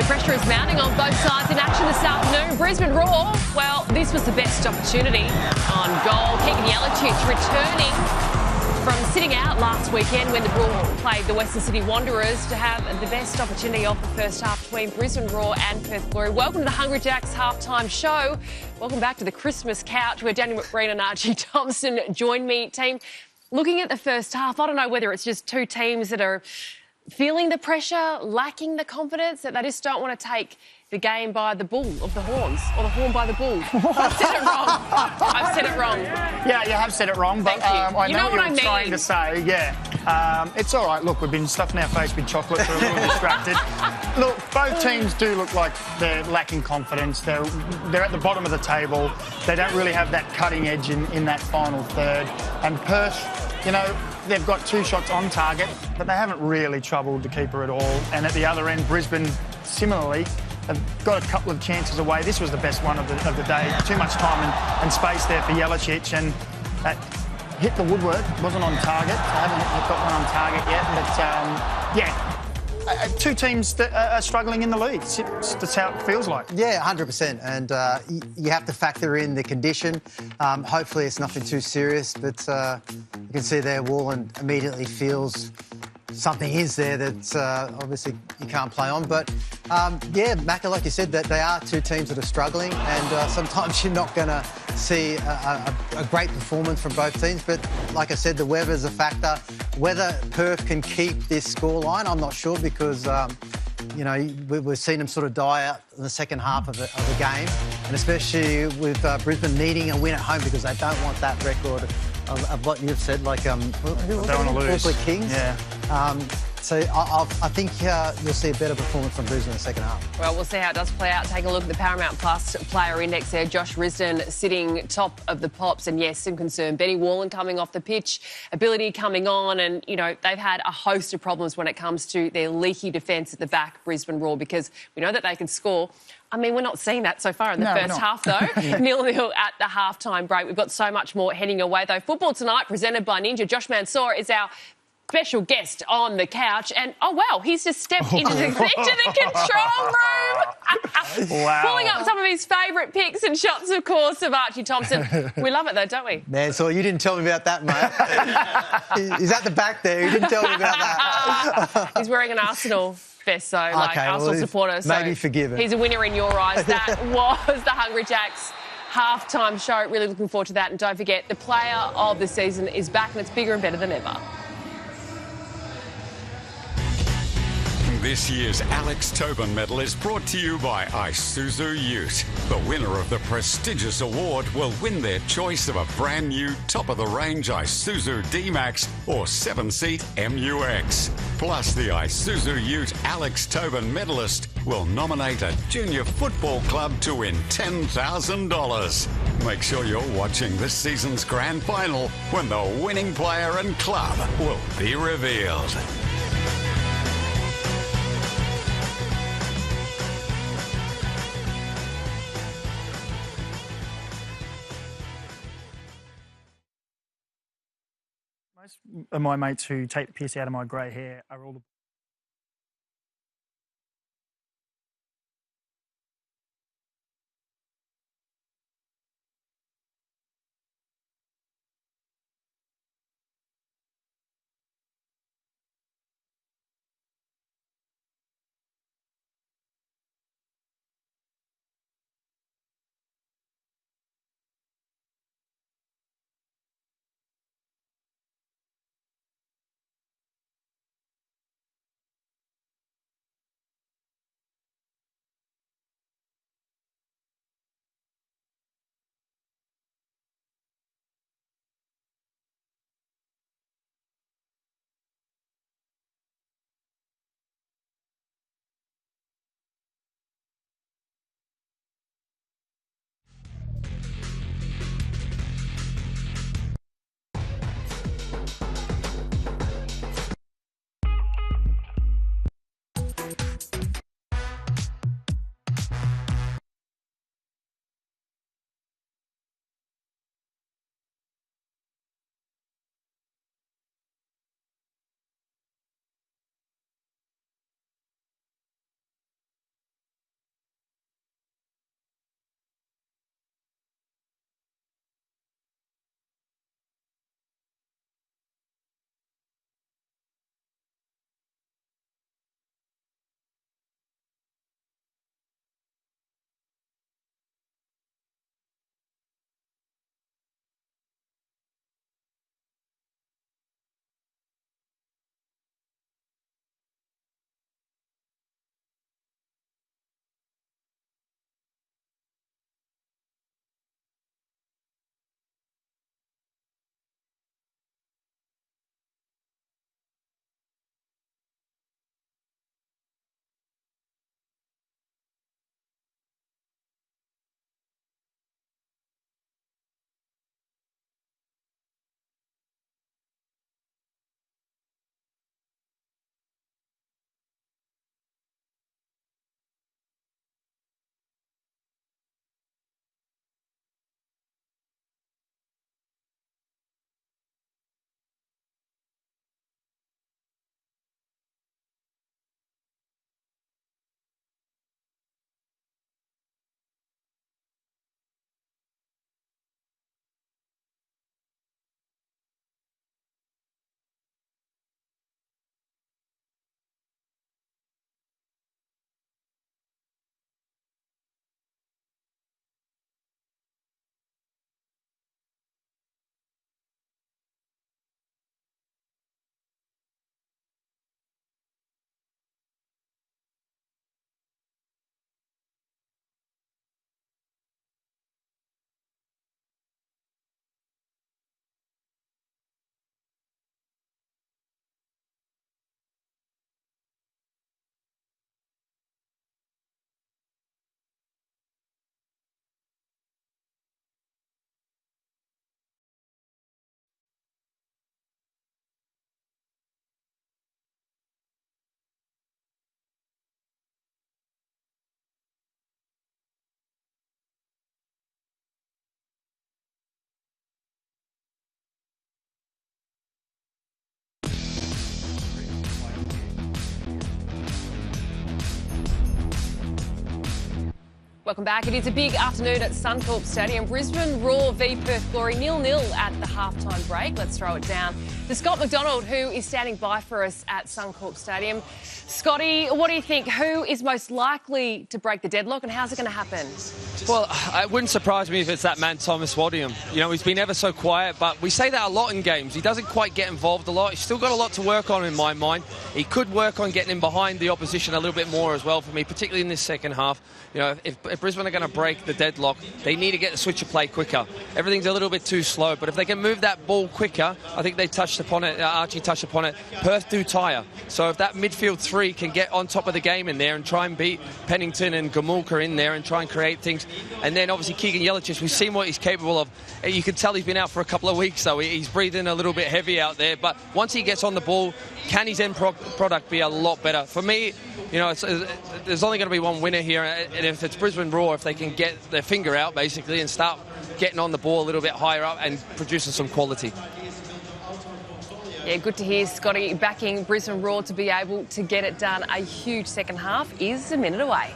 Pressure is mounting on both sides in action this afternoon. Brisbane Roar, well, this was the best opportunity on goal. Keegan Yellowtooth returning from sitting out last weekend when the Roar played the Western Sydney Wanderers to have the best opportunity of the first half between Brisbane Roar and Perth Glory. Welcome to the Hungry Jacks halftime show. Welcome back to the Christmas couch where Daniel McBride and Archie Thompson join me. Team, Looking at the first half, I don't know whether it's just two teams that are feeling the pressure, lacking the confidence, that they just don't want to take the game by the bull of the horns, or the horn by the bull. I've said it wrong. I've said it wrong. Yeah, you have said it wrong, but I know what you're trying to say. Yeah, it's all right. Look, we've been stuffing our face with chocolate, so we're a little distracted. Look, both teams do look like they're lacking confidence. They're at the bottom of the table. They don't really have that cutting edge in that final third. And Perth, you know, they've got 2 shots on target, but they haven't really troubled the keeper at all. And at the other end, Brisbane, similarly, have got a couple of chances away. This was the best one of the day. Too much time and space there for Jelicic, and that hit the woodwork. Wasn't on target. I haven't got one on target yet, but yeah. 2 teams that are struggling in the league. That's how it feels like. Yeah, 100%. And you have to factor in the condition. Hopefully it's nothing too serious, but you can see there Wallen immediately feels something is there that obviously you can't play on. But, yeah, Macca, like you said, that they are 2 teams that are struggling, and sometimes you're not going to see a great performance from both teams. But, like I said, the weather's a factor. Whether Perth can keep this scoreline, I'm not sure, because, you know, we've seen them sort of die out in the second half of the game, and especially with Brisbane needing a win at home because they don't want that record of what you've said, like, they don't want to lose. Auckland Kings. Yeah. So I think you'll see a better performance from Brisbane in the second half. Well, we'll see how it does play out. Take a look at the Paramount Plus player index there. Josh Risdon sitting top of the pops, and yes, some concern. Benny Wallen coming off the pitch, ability coming on, and, you know, they've had a host of problems when it comes to their leaky defence at the back, Brisbane Roar, because we know that they can score. I mean, we're not seeing that so far in the first half, though. 0-0 at the halftime break. We've got so much more heading away, though. Football Tonight, presented by Ninja. Josh Mansour is our special guest on the couch, and oh wow, he's just stepped into the control room. Wow. Pulling up some of his favourite pics and shots, of course, of Archie Thompson. We love it though, don't we? Man, so you didn't tell me about that, mate. He's at the back there. You didn't tell me about that. He's wearing an Arsenal vest, so like Arsenal supporter. So maybe forgive him. He's a winner in your eyes. That was the Hungry Jacks halftime show. Really looking forward to that. And don't forget, the player of the season is back, and it's bigger and better than ever. This year's Alex Tobin Medal is brought to you by Isuzu UTE. The winner of the prestigious award will win their choice of a brand new top-of-the-range Isuzu D-Max or 7-seat MUX. Plus, the Isuzu UTE Alex Tobin medalist will nominate a junior football club to win $10,000. Make sure you're watching this season's grand final when the winning player and club will be revealed. Most of my mates who take the piss out of my grey hair are all the Welcome back. It is a big afternoon at Suncorp Stadium. Brisbane Roar v Perth Glory 0-0 at the halftime break. Let's throw it down to Scott McDonald, who is standing by for us at Suncorp Stadium. Scotty, what do you think? Who is most likely to break the deadlock and how's it going to happen? Well, it wouldn't surprise me if it's that man, Thomas Wadium. You know, he's been ever so quiet, but we say that a lot in games. He doesn't quite get involved a lot. He's still got a lot to work on in my mind. He could work on getting in behind the opposition a little bit more as well for me, particularly in this second half. You know, if Brisbane are going to break the deadlock, they need to get the switch of play quicker. Everything's a little bit too slow, but if they can move that ball quicker, I think they touched upon it, Archie touched upon it, Perth do tire. So if that midfield three can get on top of the game in there and try and beat Pennington and Gamulka in there and try and create things, and then obviously Keegan Yelich, we've seen what he's capable of. You can tell he's been out for a couple of weeks, though. He's breathing a little bit heavy out there, but once he gets on the ball, can his end product be a lot better? For me, you know, there's only going to be one winner here, and if it's Brisbane Roar, if they can get their finger out, basically, and start getting on the ball a little bit higher up and producing some quality. Yeah, good to hear Scotty backing Brisbane Roar to be able to get it done. A huge second half is a minute away.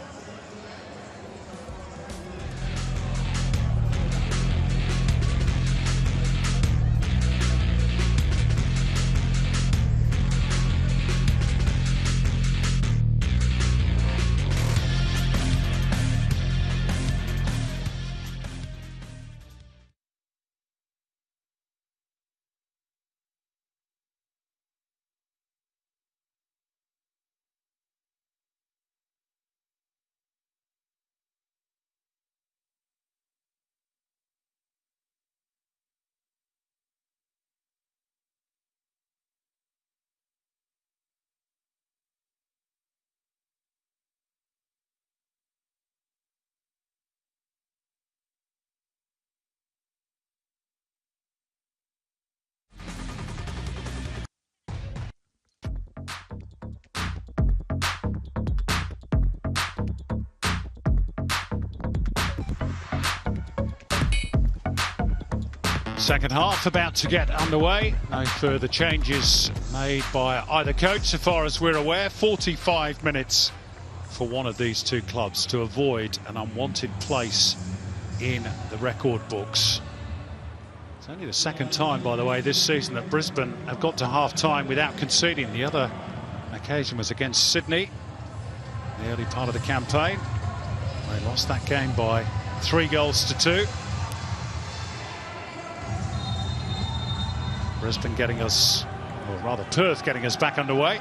Second half about to get underway. No further changes made by either coach so far as we're aware. 45 minutes for one of these two clubs to avoid an unwanted place in the record books. It's only the second time, by the way, this season that Brisbane have got to half-time without conceding. The other occasion was against Sydney in the early part of the campaign. They lost that game by 3-2. Brisbane getting us, or rather Perth getting us back underway.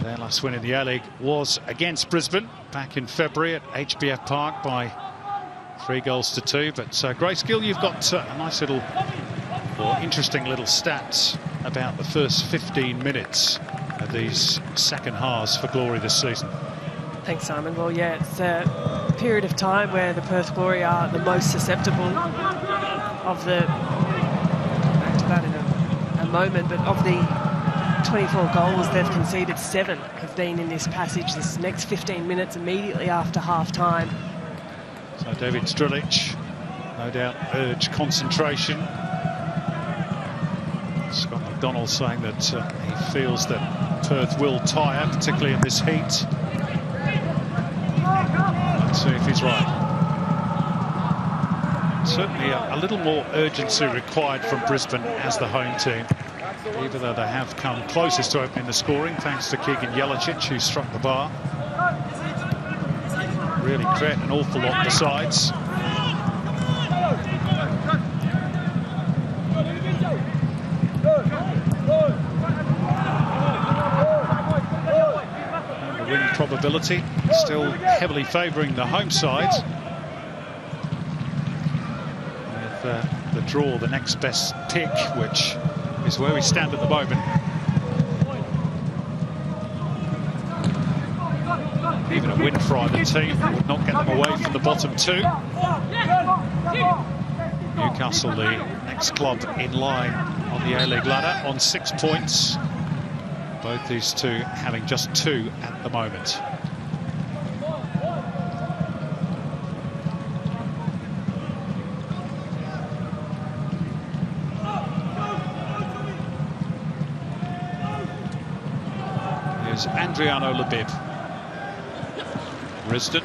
Their last win in the A-League was against Brisbane back in February at HBF Park by 3-2. But Grace Gill, you've got a nice little, or interesting little stats about the first 15 minutes of these second halves for Glory this season. Thanks, Simon. Well, yeah, it's a period of time where the Perth Glory are the most susceptible of the... that in a moment, but of the 24 goals they've conceded, 7 have been in this passage, this next 15 minutes immediately after half-time. So David Strilic, no doubt, urged concentration. Scott McDonald saying that he feels that Perth will tire, particularly in this heat. Let's see if he's right. Certainly a little more urgency required from Brisbane as the home team, even though they have come closest to opening the scoring thanks to Keegan Yelich, who struck the bar. Really creating an awful lot besides. And the win probability still heavily favouring the home side. The draw, the next best pick, which is where we stand at the moment. Even a win for either team would not get them away from the bottom two. Newcastle, the next club in line on the A-League ladder, on 6 points. Both these two having just 2 at the moment. Adriano Labib. Risden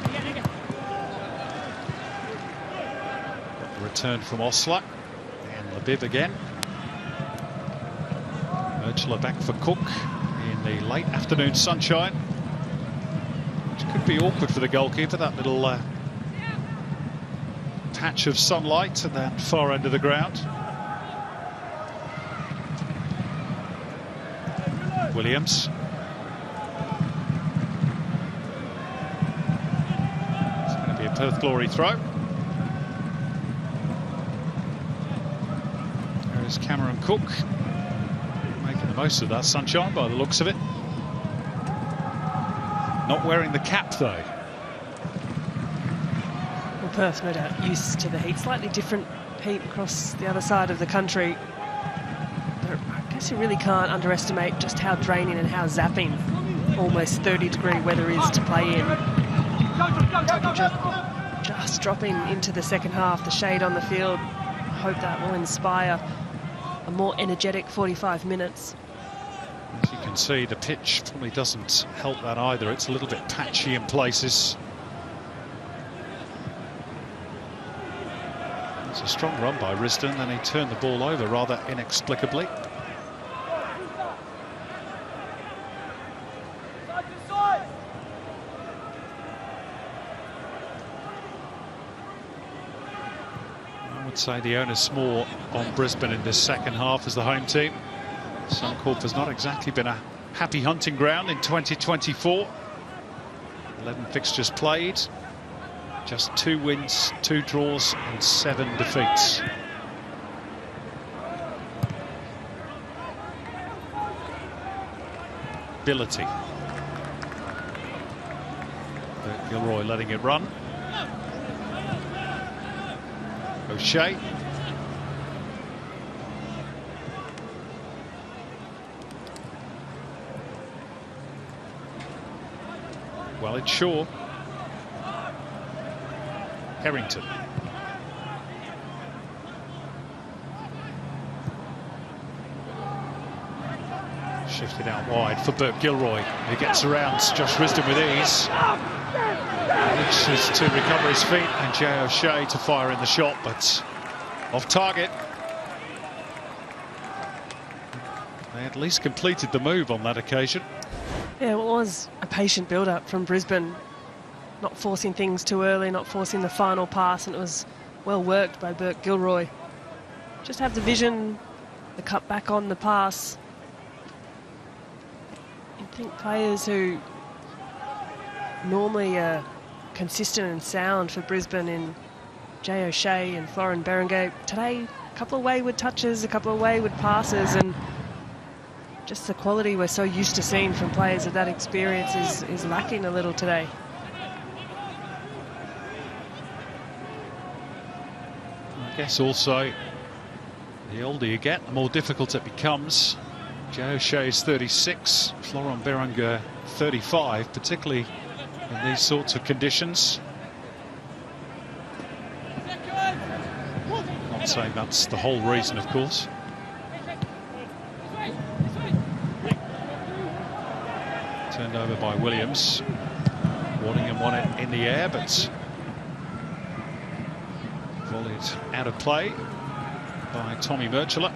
return from Osler. And Labib again. Merchler back for Cook in the late afternoon sunshine. Which could be awkward for the goalkeeper, that little patch of sunlight at that far end of the ground. Williams. It's going to be a Perth Glory throw. There is Cameron Cook, making the most of that sunshine by the looks of it. Not wearing the cap though. Well, Perth no doubt used to the heat, slightly different heat across the other side of the country. I guess you really can't underestimate just how draining and how zapping almost 30-degree weather is to play in. Just dropping into the second half, the shade on the field. I hope that will inspire a more energetic 45 minutes. As you can see, the pitch probably doesn't help that either. It's a little bit patchy in places. It's a strong run by Risdon, then he turned the ball over rather inexplicably. I would say the onus more on Brisbane in this second half as the home team. Suncorp has not exactly been a happy hunting ground in 2024. 11 fixtures played, just 2 wins, 2 draws and 7 defeats. Ability. But Gilroy letting it run. O'Shea. Well, it's Shaw. Harrington. Shifted out wide for Bert Gilroy, who gets around Josh Risdon with ease. Reaches to recover his feet, and Jay O'Shea to fire in the shot, but off target. They at least completed the move on that occasion. Yeah, it was a patient build-up from Brisbane, not forcing things too early, not forcing the final pass, and it was well worked by Bert Gilroy. Just have the vision, the cut back on the pass. I think players who normally are consistent and sound for Brisbane in Jay O'Shea and Florin Berenguer, today a couple of wayward touches, a couple of wayward passes, and just the quality we're so used to seeing from players of that experience is lacking a little today. I guess also, the older you get, the more difficult it becomes. Jay O'Shea is 36, Florin Berenguer 35, particularly in these sorts of conditions. Not saying that's the whole reason, of course. Turned over by Williams. Waddingham won it in the air, but volleyed out of play by Tommy Merchler.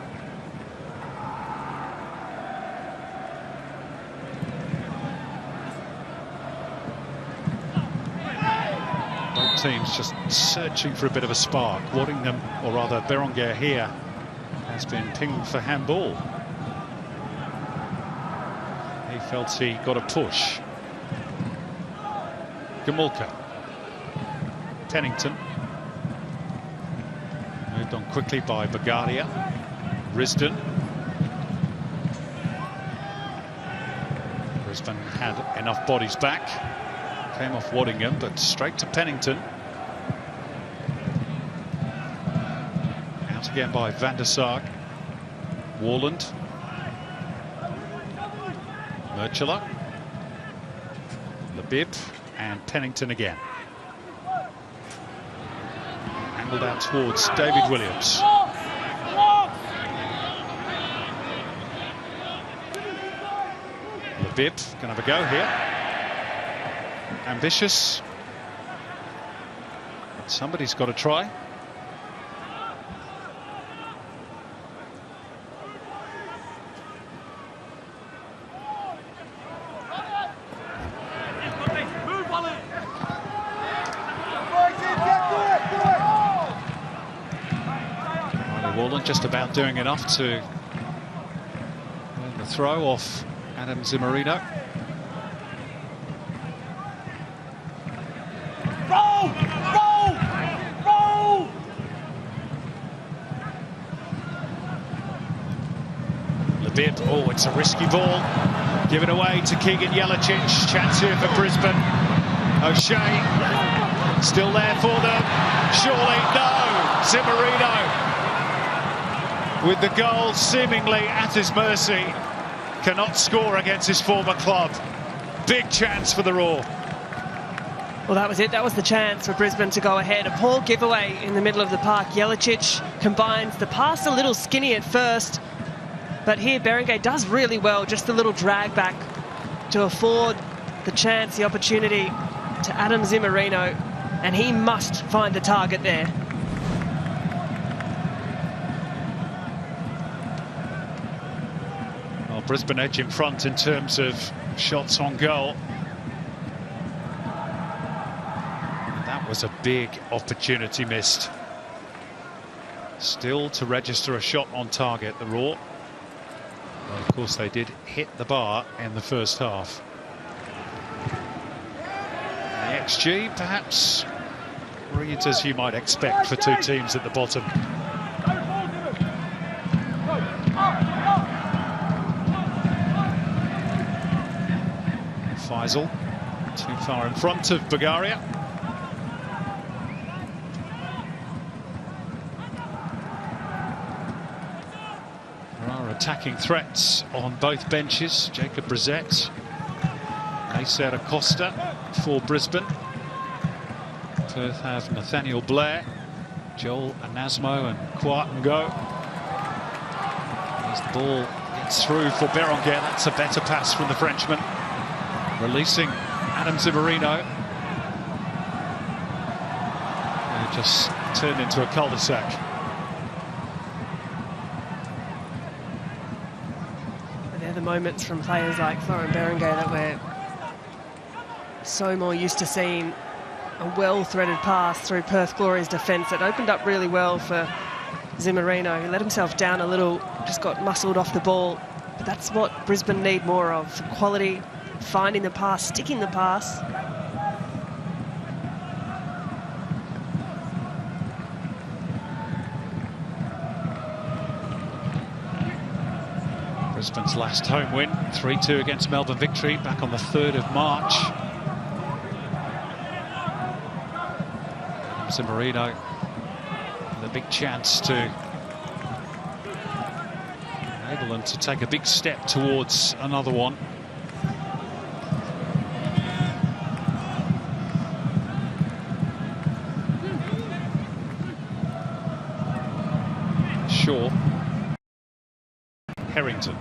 Both teams just searching for a bit of a spark. Waddingham, or rather Berenguer here, has been pinged for handball. He felt he got a push. Gamulka. Pennington. Moved on quickly by Bagadia. Risdon. Brisbane had enough bodies back. Came off Waddingham, but straight to Pennington. Out again by Van der Sark. Warland. Merchler. Labib and Pennington again. Angled out towards David Williams. Labib can have a go here. Ambitious. Somebody's got to try. Warland just about doing enough to win the throw off Adam Zimmerino. Roll! Roll! Roll! Labib, oh, it's a risky ball. Given away to Keegan Jelicic. Chance here for Brisbane. O'Shea still there for them. Surely no. Zimmerino with the goal seemingly at his mercy. Cannot score against his former club. Big chance for the Roar. Well, that was it. That was the chance for Brisbane to go ahead. A poor giveaway in the middle of the park. Jelicic combines the pass a little skinny at first, but here Berenguer does really well. Just a little drag back to afford the chance, the opportunity to Adam Zimmerino, and he must find the target there. Well, Brisbane edge in front in terms of shots on goal. That was a big opportunity missed. Still to register a shot on target, the Roar. Well, of course, they did hit the bar in the first half. The XG, perhaps, reads as you might expect for two teams at the bottom. Faisal, too far in front of Bulgaria. Attacking threats on both benches. Jacob Brissett, Acer Acosta for Brisbane. Perth have Nathaniel Blair, Joel Anasmo and Kwartengo. As the ball gets through for Berenguer, that's a better pass from the Frenchman. Releasing Adam Zimmerino. And it just turned into a cul-de-sac. The moments from players like Florent Berenguer that we're so more used to seeing. A well-threaded pass through Perth Glory's defence that opened up really well for Zimmerino. He let himself down a little, just got muscled off the ball. But that's what Brisbane need more of. Quality, finding the pass, sticking the pass. Brisbane's last home win, 3-2 against Melbourne Victory, back on the 3rd of March. Zimmerino with a big chance to enable them to take a big step towards another one. Shaw. Harrington.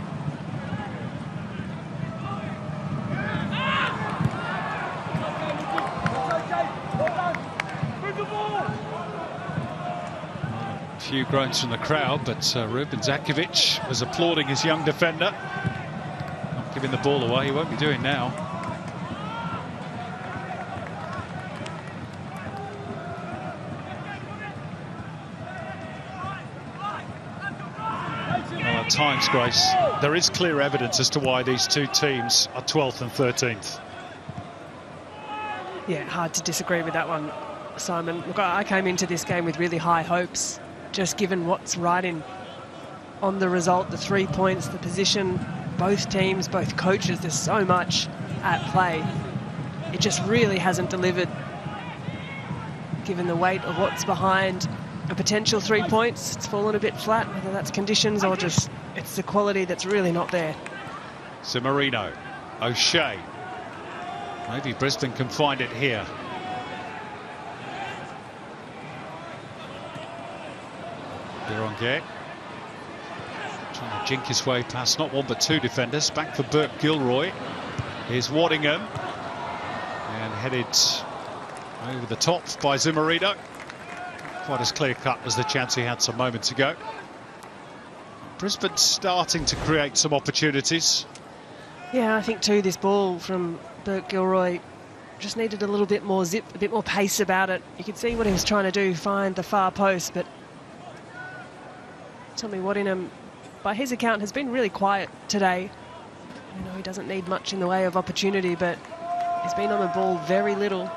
A few groans from the crowd, but Ruben Zakovic was applauding his young defender. Not giving the ball away, he won't be doing now. At times, Grace, there is clear evidence as to why these two teams are 12th and 13th. Yeah, hard to disagree with that one, Simon. Look, I came into this game with really high hopes, just given what's riding on the result, the 3 points, the position, both teams, both coaches. There's so much at play. It just really hasn't delivered, given the weight of what's behind a potential 3 points. It's fallen a bit flat, whether that's conditions or just it's the quality that's really not there. Zimmerino, O'Shea. Maybe Brisbane can find it here. Berenguer trying to jink his way past not one but two defenders. Back for Burke Gilroy. Here's Waddingham. And headed over the top by Zimmerino. Quite as clear-cut as the chance he had some moments ago. Brisbane starting to create some opportunities. Yeah, I think too this ball from Burke Gilroy just needed a little bit more zip, a bit more pace about it. You could see what he was trying to do, find the far post, but Tommy Waddingham, by his account, has been really quiet today. You know, he doesn't need much in the way of opportunity, but he's been on the ball very little.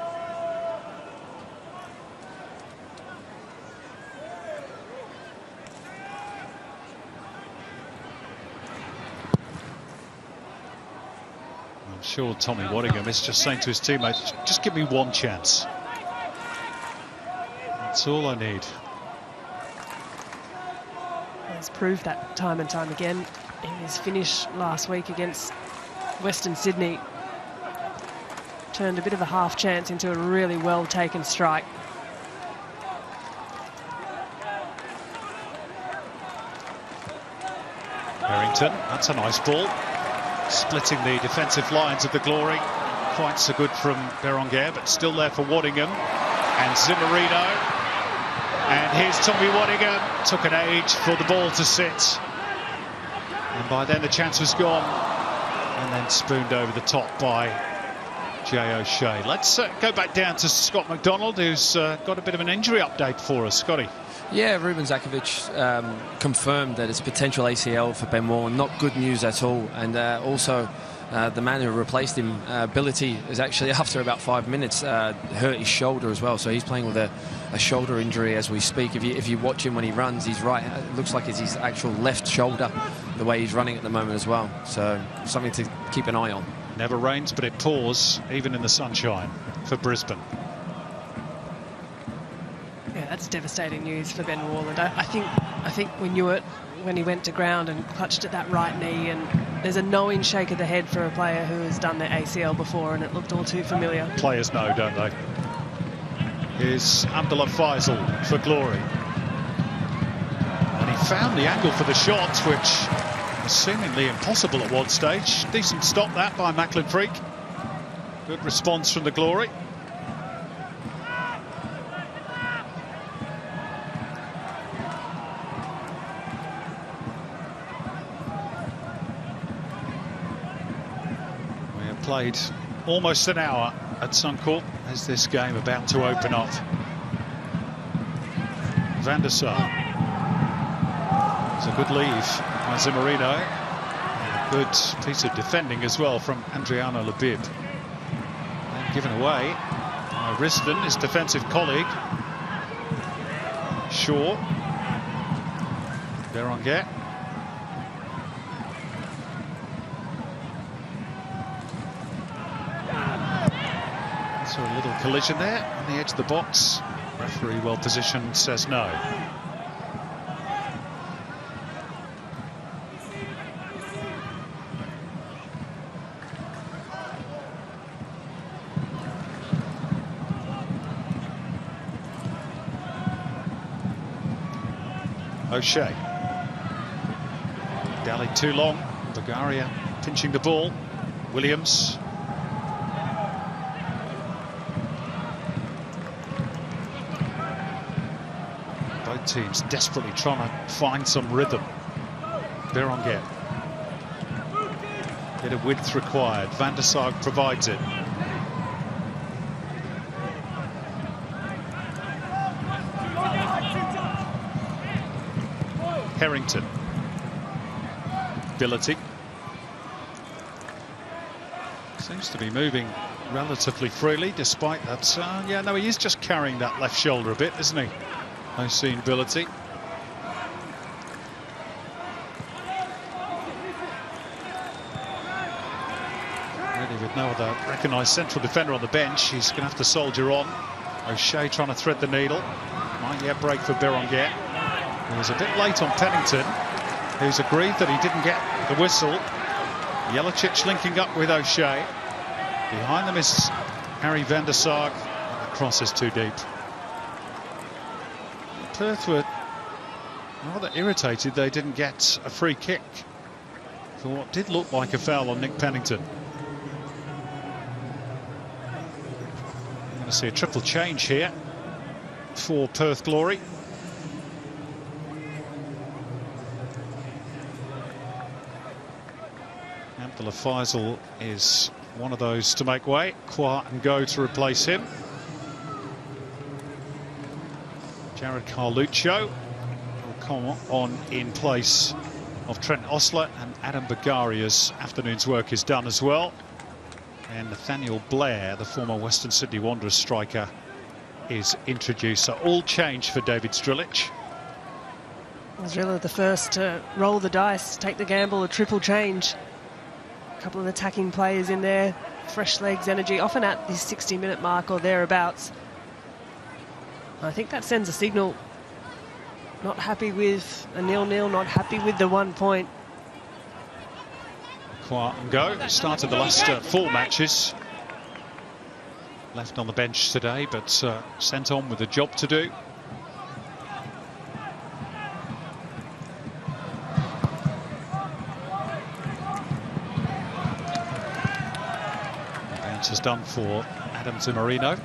I'm sure Tommy Waddingham is just saying to his teammates, just give me one chance. That's all I need. He's proved that time and time again in his finish last week against Western Sydney. Turned a bit of a half chance into a really well taken strike. Harrington, that's a nice ball. Splitting the defensive lines of the Glory. Quite so good from Berenguer, but still there for Waddingham. And Zimmerino. And here's Tommy Waddingham. Took an age for the ball to sit. And by then the chance was gone. And then spooned over the top by Jay O'Shea. Let's go back down to Scott McDonald, who's got a bit of an injury update for us. Scotty. Yeah, Ruben Zakovic confirmed that it's potential ACL for Ben Warren. Not good news at all. And also, the man who replaced him, Ability, is actually, after about 5 minutes, hurt his shoulder as well. So he's playing with a shoulder injury as we speak. If you watch him when he runs, he's right. It looks like it's his actual left shoulder, the way he's running at the moment as well. So something to keep an eye on. Never rains, but it pours, even in the sunshine, for Brisbane. Yeah, that's devastating news for Ben Warland. I think we knew it when he went to ground and clutched at that right knee, and there's a knowing shake of the head for a player who has done the ACL before, and it looked all too familiar. Players know, don't they? Here's Abdullah Faisal for Glory. And he found the angle for the shot, which was seemingly impossible at one stage. Decent stop that by Macklin Freak. Good response from the Glory. Played almost an hour at Suncorp as this game about to open up. Van der Sar. It's a good leave by Zimmerino. And a good piece of defending as well from Adriano Labib. And given away by Risden, his defensive colleague. Shaw. Berenguer. So a little collision there on the edge of the box. Referee well positioned says no. O'Shea. Dallied too long. Bulgaria pinching the ball. Williams. Teams desperately trying to find some rhythm. Berenguer. Bit of width required. Van der Sar provides it. Harrington. Ability. Seems to be moving relatively freely despite that. Yeah, no, he is just carrying that left shoulder a bit, isn't he? I've seen Ability. Really, with no other recognised central defender on the bench, he's going to have to soldier on. O'Shea trying to thread the needle. Might yet break for Berenguer. He was a bit late on Pennington, who's agreed that he didn't get the whistle. Jelacic linking up with O'Shea. Behind them is Harry van der Sar. The cross is too deep. Perth were rather irritated they didn't get a free kick for what did look like a foul on Nick Pennington. We're going to see a triple change here for Perth Glory. Abdullah Faisal is one of those to make way. Quiet and go to replace him. Jared Carluccio will come on in place of Trent Osler, and Adam Bagaria's afternoon's work is done as well. And Nathaniel Blair, the former Western Sydney Wanderers striker, is introduced. So all change for David Strilic. Was really the first to roll the dice, take the gamble, a triple change. A couple of attacking players in there, fresh legs, energy, often at the 60-minute mark or thereabouts. I think that sends a signal. Not happy with a 0-0, not happy with the 1 point. Quiet and go. Started the last 4 matches. Left on the bench today, but sent on with a job to do. Bounce is done for Adam Zimmerino.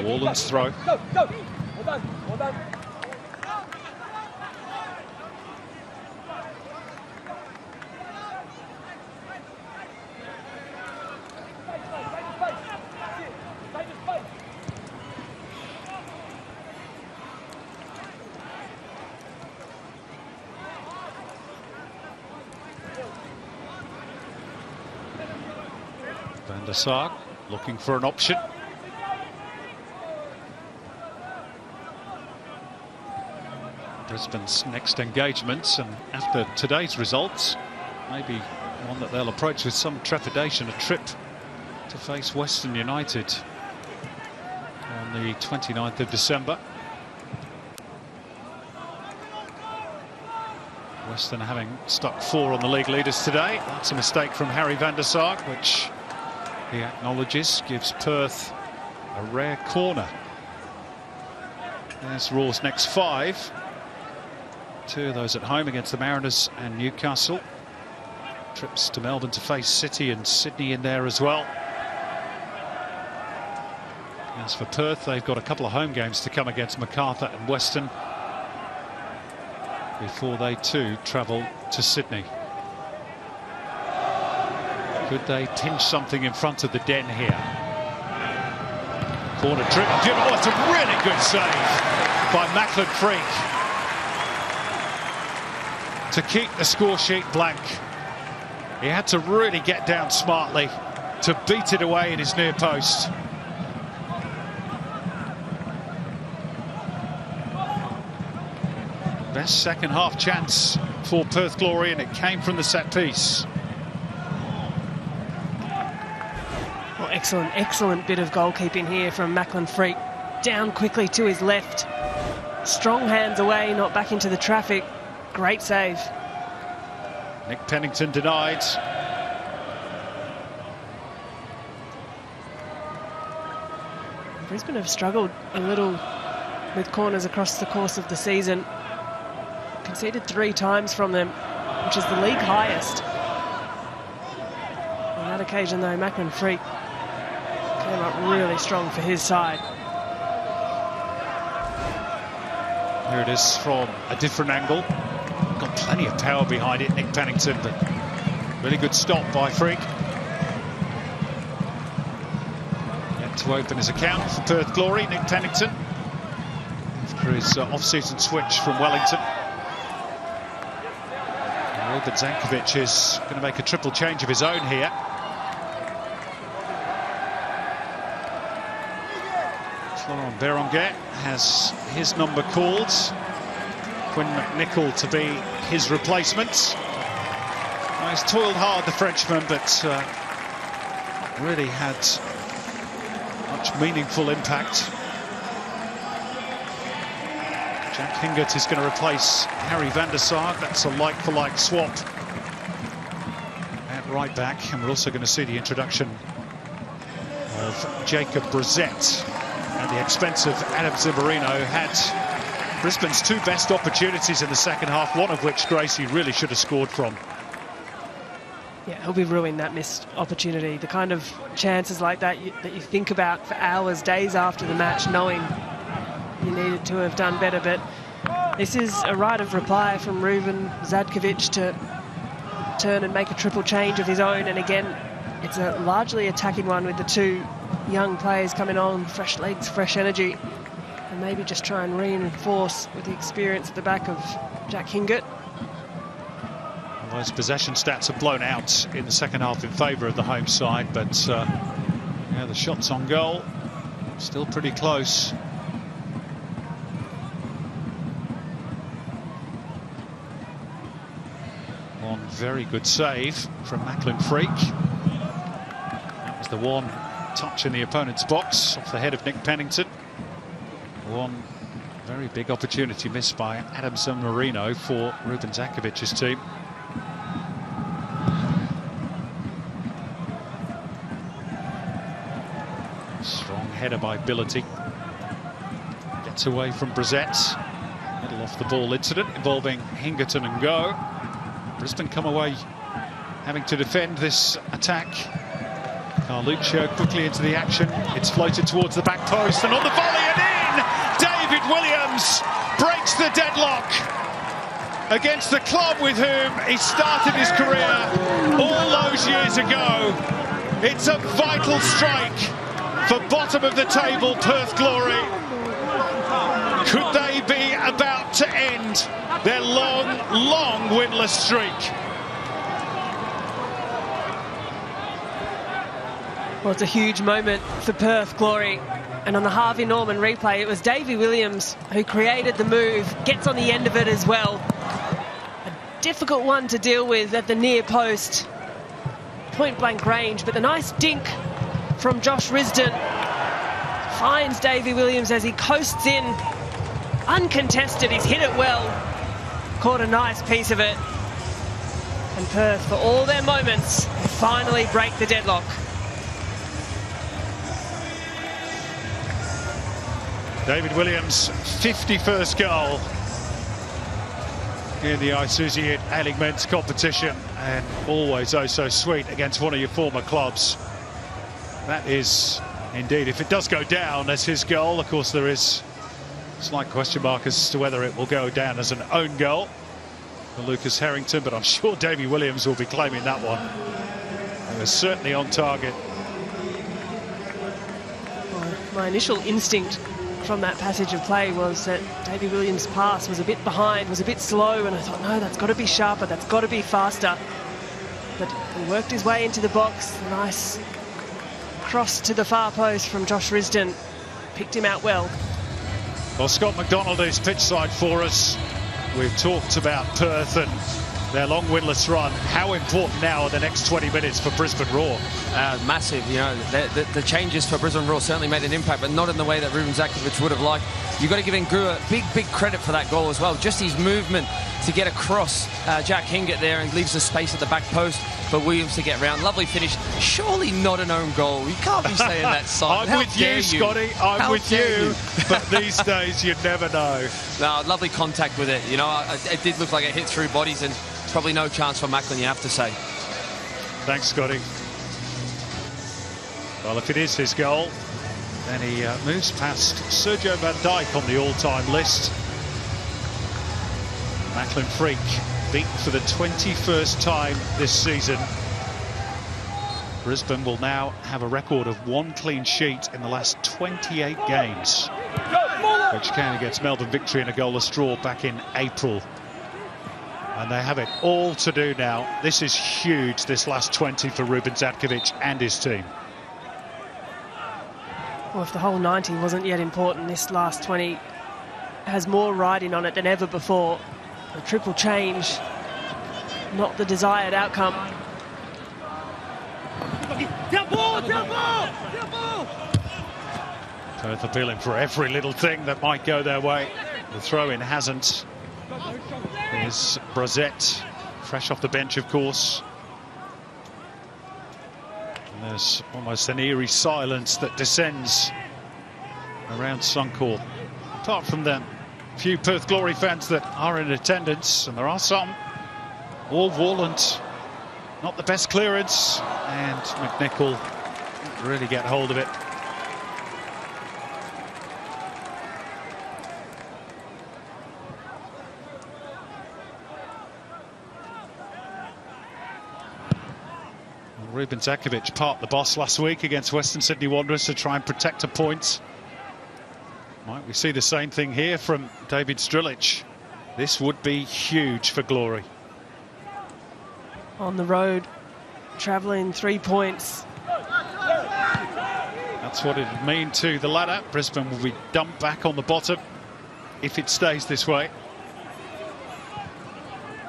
Wallen's throw. Go, go. Well done, well done. Van der Sar looking for an option. Brisbane's next engagements, and after today's results, maybe one that they'll approach with some trepidation, a trip to face Western United on the 29th of December. Western having stuck 4 on the league leaders today. That's a mistake from Harry van der Sar, which he acknowledges gives Perth a rare corner. There's Raw's next 5. 2 of those at home against the Mariners and Newcastle. Trips to Melbourne to face City and Sydney in there as well. As for Perth, they've got a couple of home games to come against Macarthur and Western before they too travel to Sydney. Could they pinch something in front of the Den here? Corner trip. Oh, it's a really good save by Macklin Freak to keep the score sheet blank. He had to really get down smartly to beat it away in his near post. Best second half chance for Perth Glory, and it came from the set piece. Well, excellent bit of goalkeeping here from Macklin Freak. Down quickly to his left. Strong hands away, not back into the traffic. Great save. Nick Pennington denied. Brisbane have struggled a little with corners across the course of the season. Conceded 3 times from them, which is the league highest. On that occasion, though, Macklin Freak came up really strong for his side. Here it is from a different angle. Got plenty of power behind it, Nick Pennington, but really good stop by Freak. Yet to open his account for Perth Glory, Nick Pennington, after his off-season switch from Wellington. Ruben Zankovic is going to make a triple change of his own here. Florent Berenguer has his number called. Quinn McNichol to be his replacement. He's toiled hard, the Frenchman, but really had much meaningful impact. Jack Hingert is going to replace Harry van der Sar. That's a like-for-like swap at right back. And we're also going to see the introduction of Jacob Brissett at the expense of Adam Zimmerino. Had Brisbane's 2 best opportunities in the second half, one of which Gracie really should have scored from. Yeah, he'll be ruining that missed opportunity. The kind of chances like that that you think about for hours, days after the match, knowing you needed to have done better. But this is a right of reply from Ruben Zadkovic to turn and make a triple change of his own. And again, it's a largely attacking one with the 2 young players coming on, fresh legs, fresh energy. And maybe just try and reinforce with the experience at the back of Jack Hingert. Well, those possession stats have blown out in the second half in favour of the home side, but yeah, the shots on goal still pretty close. One very good save from Macklin Freak. That was the one touch in the opponent's box off the head of Nick Pennington. One very big opportunity missed by Adam San Marino for Ruben Zakovic's team. Strong header by Billity. Gets away from Brissett. Middle off the ball incident involving Hingerton and Go. Brisbane come away having to defend this attack. Carluccio quickly into the action. It's floated towards the back post and on the volley and in! David Williams breaks the deadlock against the club with whom he started his career all those years ago. It's a vital strike for bottom of the table Perth Glory. Could they be about to end their long, long winless streak? Well, it's a huge moment for Perth Glory. And on the Harvey Norman replay, it was Davey Williams who created the move, gets on the end of it as well. A difficult one to deal with at the near post. Point blank range, but the nice dink from Josh Risdon finds Davey Williams as he coasts in. Uncontested, he's hit it well. Caught a nice piece of it. And Perth, for all their moments, finally break the deadlock. David Williams' 51st goal in the Isuzu UTE A-League men's competition, and always oh so sweet against one of your former clubs. That is indeed, if it does go down as his goal, of course there is a slight question mark as to whether it will go down as an own goal for Lucas Harrington, but I'm sure Davey Williams will be claiming that one. It was certainly on target. Well, my initial instinct from that passage of play was that Davey Williams' pass was a bit behind, was a bit slow, and I thought, no, that's got to be sharper, that's got to be faster. But he worked his way into the box. Nice cross to the far post from Josh Risdon. Picked him out well. Well, Scott McDonald is pitch side for us. We've talked about Perth and their long winless run. How important now are the next 20 minutes for Brisbane Roar? Massive. You know, the changes for Brisbane Roar certainly made an impact, but not in the way that Ruben Zakovic would have liked. You've got to give Ngua big credit for that goal as well. Just his movement to get across Jack Hingert there and leaves the space at the back post for Williams to get round. Lovely finish. Surely not an own goal. You can't be saying that, Simon. I'm with you, Scotty. I'm with you. But these days, you never know. No, lovely contact with it. You know, it did look like it hit through bodies, and probably no chance for Macklin, you have to say. Thanks, Scotty. Well, if it is his goal, then he moves past Sergio Van Dijk on the all-time list. Macklin Freak beat for the 21st time this season. Brisbane will now have a record of 1 clean sheet in the last 28 games, which came against Melbourne Victory in a goalless draw back in April. And they have it all to do now. This is huge, this last 20 for Ruben Zakovic and his team. Well, if the whole 90 wasn't yet important, this last 20 has more riding on it than ever before. A triple change, not the desired outcome. Perth appealing for every little thing that might go their way. The throw-in hasn't. Here's Brissett, fresh off the bench, of course. And there's almost an eerie silence that descends around Suncorp. Apart from the few Perth Glory fans that are in attendance, and there are some. Warland, not the best clearance, and McNichol didn't really get hold of it. Ruben Zakovic parked the boss last week against Western Sydney Wanderers to try and protect a point. Might we see the same thing here from David Strilic? This would be huge for Glory. On the road, travelling 3 points. That's what it would mean to the ladder. Brisbane will be dumped back on the bottom if it stays this way.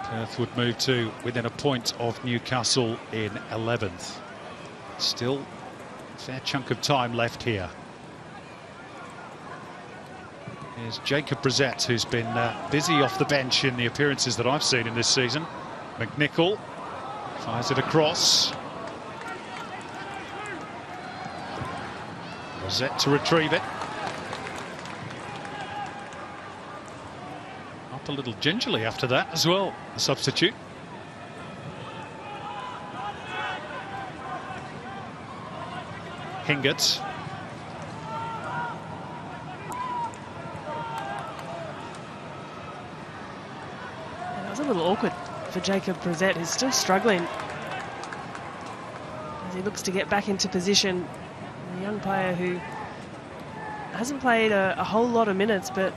Perth would move to within a point of Newcastle in 11th. Still a fair chunk of time left here. Here's Jacob Brissett, who's been busy off the bench in the appearances that I've seen in this season. McNichol fires it across. Brissett to retrieve it. Up a little gingerly after that as well, the substitute. Hingert. That was a little awkward for Jacob Brissett, who's still struggling as he looks to get back into position. A young player who hasn't played a whole lot of minutes, but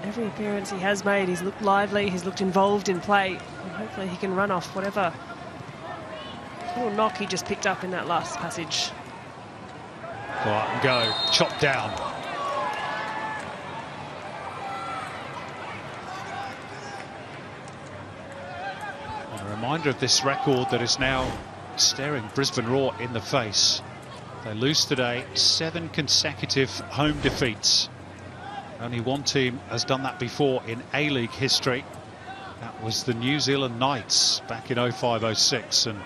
every appearance he has made, he's looked lively, he's looked involved in play, and hopefully he can run off whatever little knock he just picked up in that last passage. Go out and go, chopped down. And a reminder of this record that is now staring Brisbane Roar in the face. They lose today, 7 consecutive home defeats. Only one team has done that before in A-League history. That was the New Zealand Knights back in 05-06, and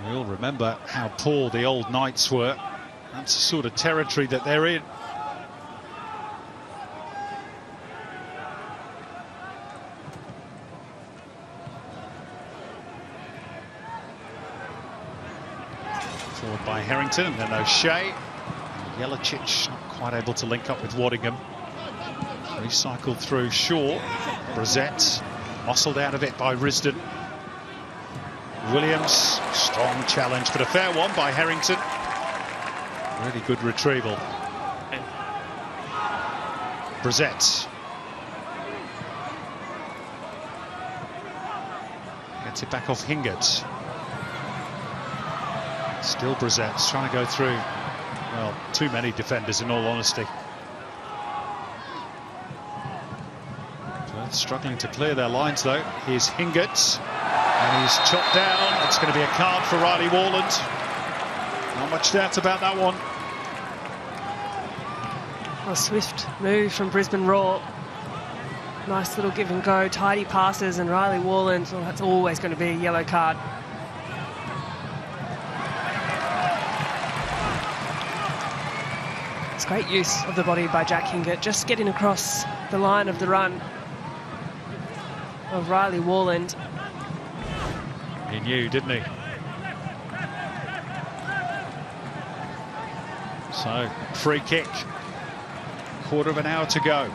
we all remember how poor the old Knights were. That's the sort of territory that they're in. Forward by Harrington, and then O'Shea. Jelicic not quite able to link up with Waddingham. Recycled through Shaw. Brissett muscled out of it by Risdon. Williams, strong challenge, but a fair one by Harrington. Really good retrieval. Brissett gets it back off Hingert. Still Brissett's trying to go through, well, too many defenders in all honesty. Perth struggling to clear their lines though. Here's Hingert, and he's chopped down. It's going to be a card for Riley Warland. Not much doubt about that one. A swift move from Brisbane Roar. Nice little give and go, tidy passes, and Riley Warland, well, that's always going to be a yellow card. It's great use of the body by Jack Hingert, just getting across the line of the run of Riley Warland. He knew, didn't he? So, free kick. Quarter of an hour to go.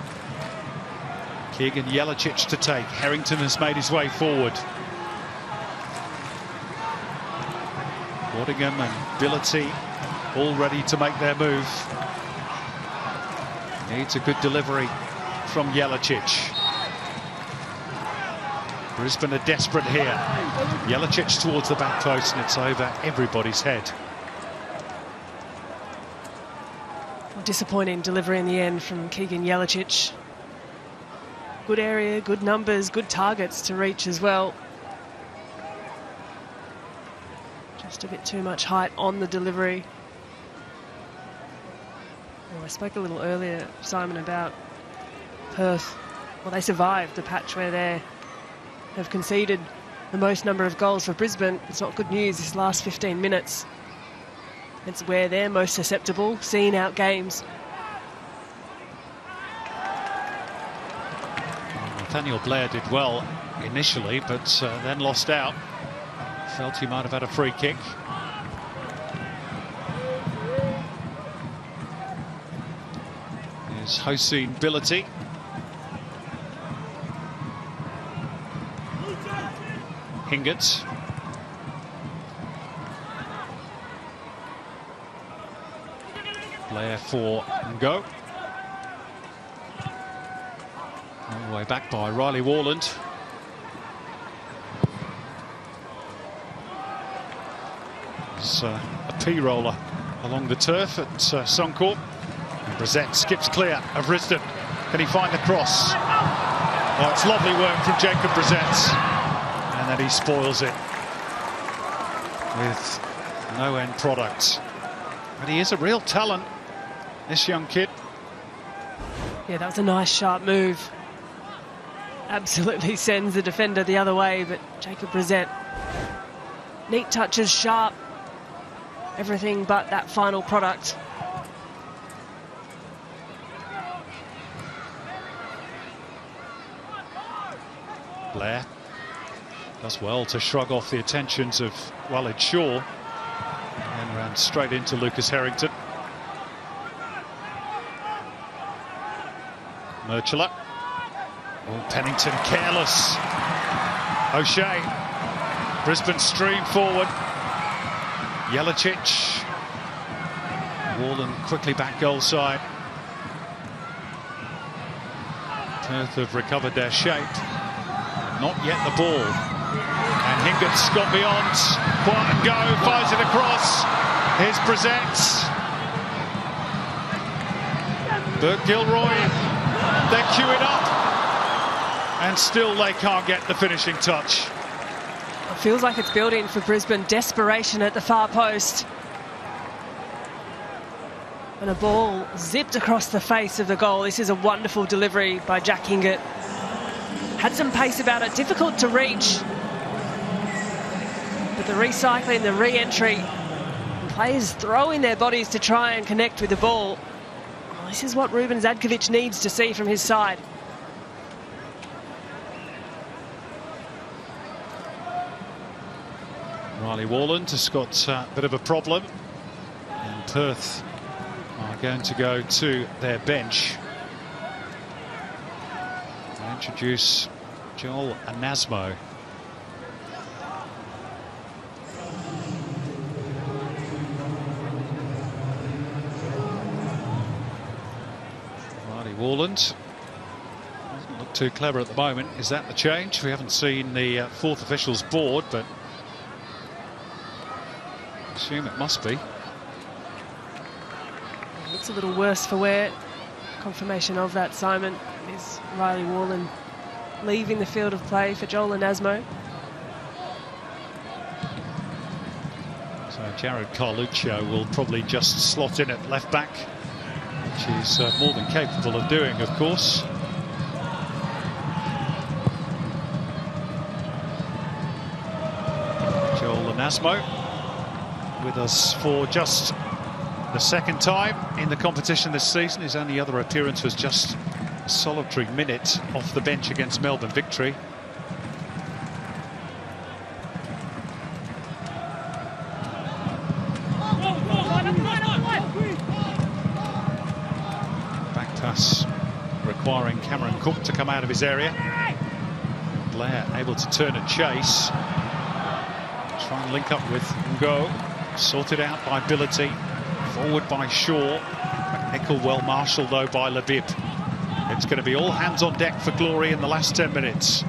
Keegan Jelicic to take. Harrington has made his way forward. Waddingham and Billity all ready to make their move. Needs a good delivery from Jelicic. Brisbane are desperate here. Jelicic towards the back post, and it's over everybody's head. Disappointing delivery in the end from Keegan Jelicic. Good area, good numbers, good targets to reach as well. Just a bit too much height on the delivery. I spoke a little earlier, Simon, about Perth. Well, they survived the patch where they have conceded the most number of goals for Brisbane. It's not good news this last 15 minutes. It's where they're most susceptible, seeing out games. Nathaniel Blair did well initially, but then lost out. Felt he might have had a free kick. Here's Hossein Billity. Hingert. Blair for Ngo. All the way back by Riley Warland. It's a P-roller along the turf at Suncorp. And Brissett skips clear of Risdon. Can he find the cross? Oh, it's lovely work from Jacob Brissett. And then he spoils it with no end product. But he is a real talent, this young kid. Yeah, that was a nice sharp move. Absolutely sends the defender the other way, but Jacob Brissett, neat touches, sharp, everything but that final product. Blair does well to shrug off the attentions of Walid Shaw and ran straight into Lucas Harrington. Murchula. Oh, Pennington careless. O'Shea. Brisbane stream forward. Jelicic. Warland quickly back goal side. Perth have recovered their shape. Not yet the ball. And Hingett's got beyond. Quiet and go. Fires it across. Here's Brissett. Burke-Gilroy. They're queuing up. And still they can't get the finishing touch. It feels like it's building for Brisbane. Desperation at the far post. And a ball zipped across the face of the goal. This is a wonderful delivery by Jack Hingett. Had some pace about it, difficult to reach. But the recycling, the re-entry, players throwing their bodies to try and connect with the ball. Well, this is what Ruben Zadkovic needs to see from his side. Riley Warland has got a bit of a problem. And Perth are going to go to their bench. They introduce Joel Anasmo. Riley Warland doesn't look too clever at the moment. Is that the change? We haven't seen the fourth officials board, but I assume it must be. It looks a little worse for wear. Confirmation of that, Simon, is Riley Warland leaving the field of play for Joel Anasmo. So Jared Carluccio will probably just slot in at left back, which he's more than capable of doing, of course. Joel Anasmo with us for just the second time in the competition this season. His only other appearance was just a solitary minute off the bench against Melbourne Victory. Back pass requiring Cameron Cook to come out of his area. Blair able to turn and chase. Try and link up with Ngo. Sorted out by Billity. Forward by Shaw. McNichol well marshalled though by Labib. It's going to be all hands on deck for glory in the last 10 minutes.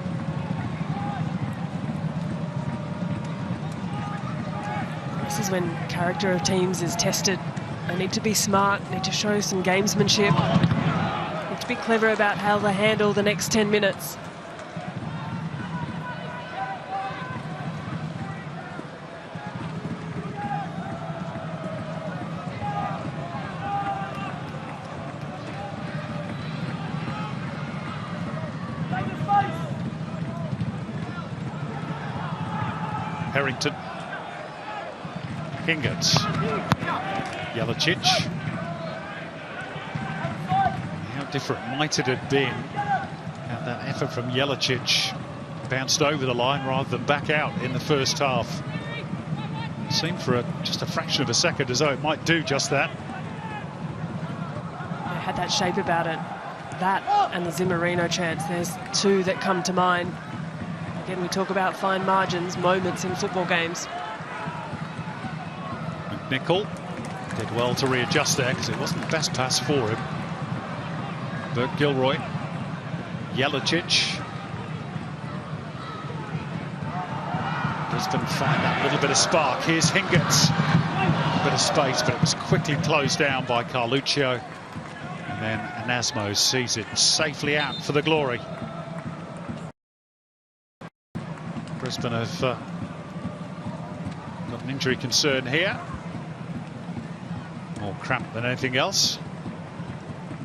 This is when character of teams is tested. They need to be smart, need to show some gamesmanship, need to be clever about how they handle the next 10 minutes. Harrington. Hingett. Jelicic. How different might it have been had that effort from Jelicic bounced over the line rather than back out in the first half. It seemed for just a fraction of a second as though it might do just that. It had that shape about it. That and the Zimmerino chance, there's two that come to mind. Again, we talk about fine margins, moments in football games. McNichol did well to readjust there because it wasn't the best pass for him. Burke-Gilroy. Jelicic. Brisbane find that little bit of spark. Here's Hingert. A bit of space, but it was quickly closed down by Carluccio. And then Anasmo sees it safely out for the Glory. Brisbane have got an injury concern here. More cramp than anything else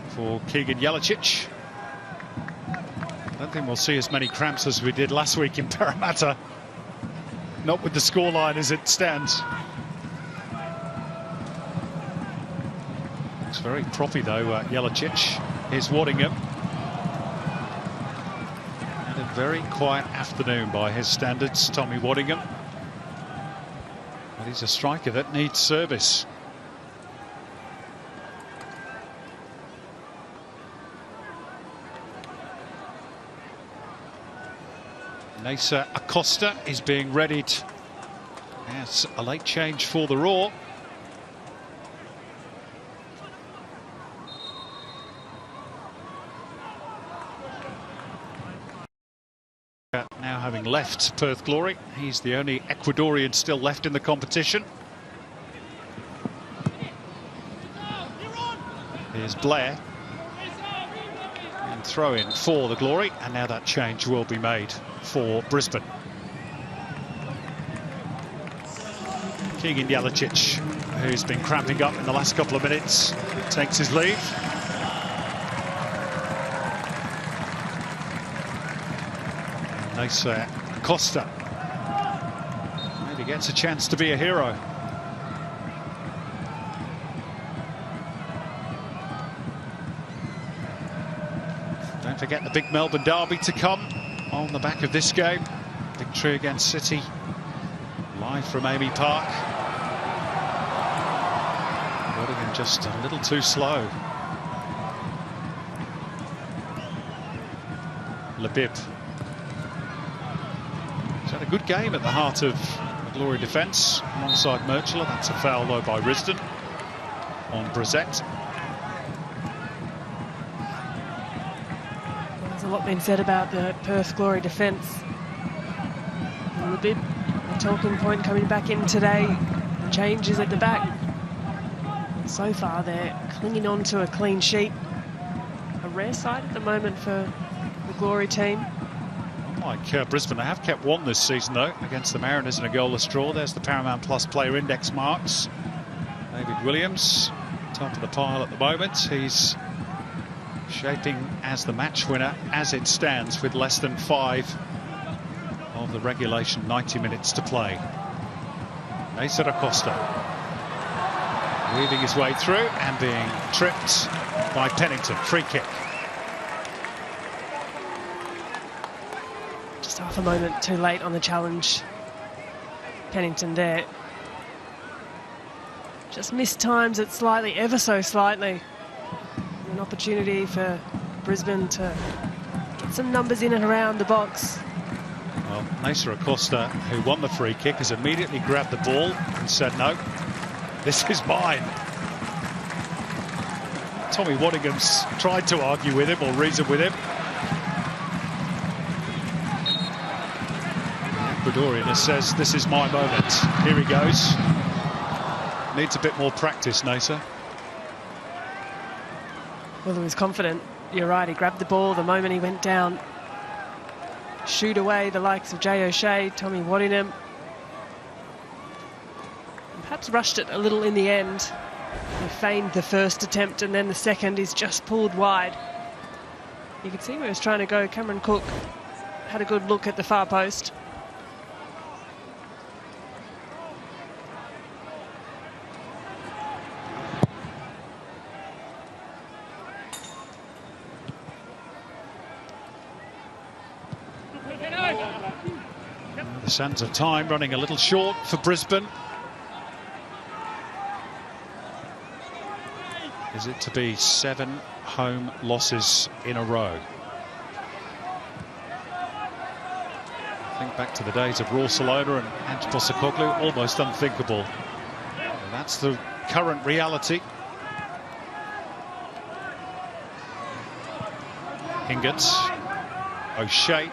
for Keegan Jelicic. I don't think we'll see as many cramps as we did last week in Parramatta. Not with the scoreline as it stands. Looks very proppy though, Jelicic. Here's Waddingham. And a very quiet afternoon by his standards, Tommy Waddingham. But he's a striker that needs service. Nasa Acosta is being readied as a late change for the Raw. Now having left Perth Glory, he's the only Ecuadorian still left in the competition. Here's Blair. And throw in for the Glory, and now that change will be made for Brisbane. Keegan Jelicic, who's been cramping up in the last couple of minutes, takes his leave. Nasa Acosta maybe gets a chance to be a hero. Don't forget the big Melbourne derby to come on the back of this game. Victory against City, live from Amy Park. Waddingham just a little too slow. Labib. He's had a good game at the heart of the Glory defence alongside Murchler. That's a foul though by Risdon on Brissett. There's a lot been said about the Perth Glory defence. A bit a talking point coming back in today. Changes at the back. So far they're clinging on to a clean sheet. A rare sight at the moment for the Glory team. Like Brisbane, they have kept one this season though against the Mariners in a goalless draw. There's the Paramount Plus player index marks. David Williams, top of the pile at the moment. He's shaping as the match winner as it stands with less than 5 of the regulation 90 minutes to play. Nasa Acosta weaving his way through and being tripped by Pennington. Free kick. Just half a moment too late on the challenge. Pennington there. Just mistimes it slightly, ever so slightly. An opportunity for Brisbane to get some numbers in and around the box. Well, Nasa Acosta, who won the free kick, has immediately grabbed the ball and said, no, this is mine. Tommy Waddingham's tried to argue with him or reason with him. Ecuadorian says, this is my moment. Here he goes. Needs a bit more practice, Nasa. Well, he was confident. You're right, he grabbed the ball the moment he went down. Shoot away the likes of Jay O'Shea, Tommy Waddingham. Perhaps rushed it a little in the end. He feigned the first attempt and then the second is just pulled wide. You could see where he was trying to go. Cameron Cook had a good look at the far post. The sands of time running a little short for Brisbane. Is it to be 7 home losses in a row? Think back to the days of Raw Salona and Ange Postecoglou, almost unthinkable. And that's the current reality. Hingert O'Shea.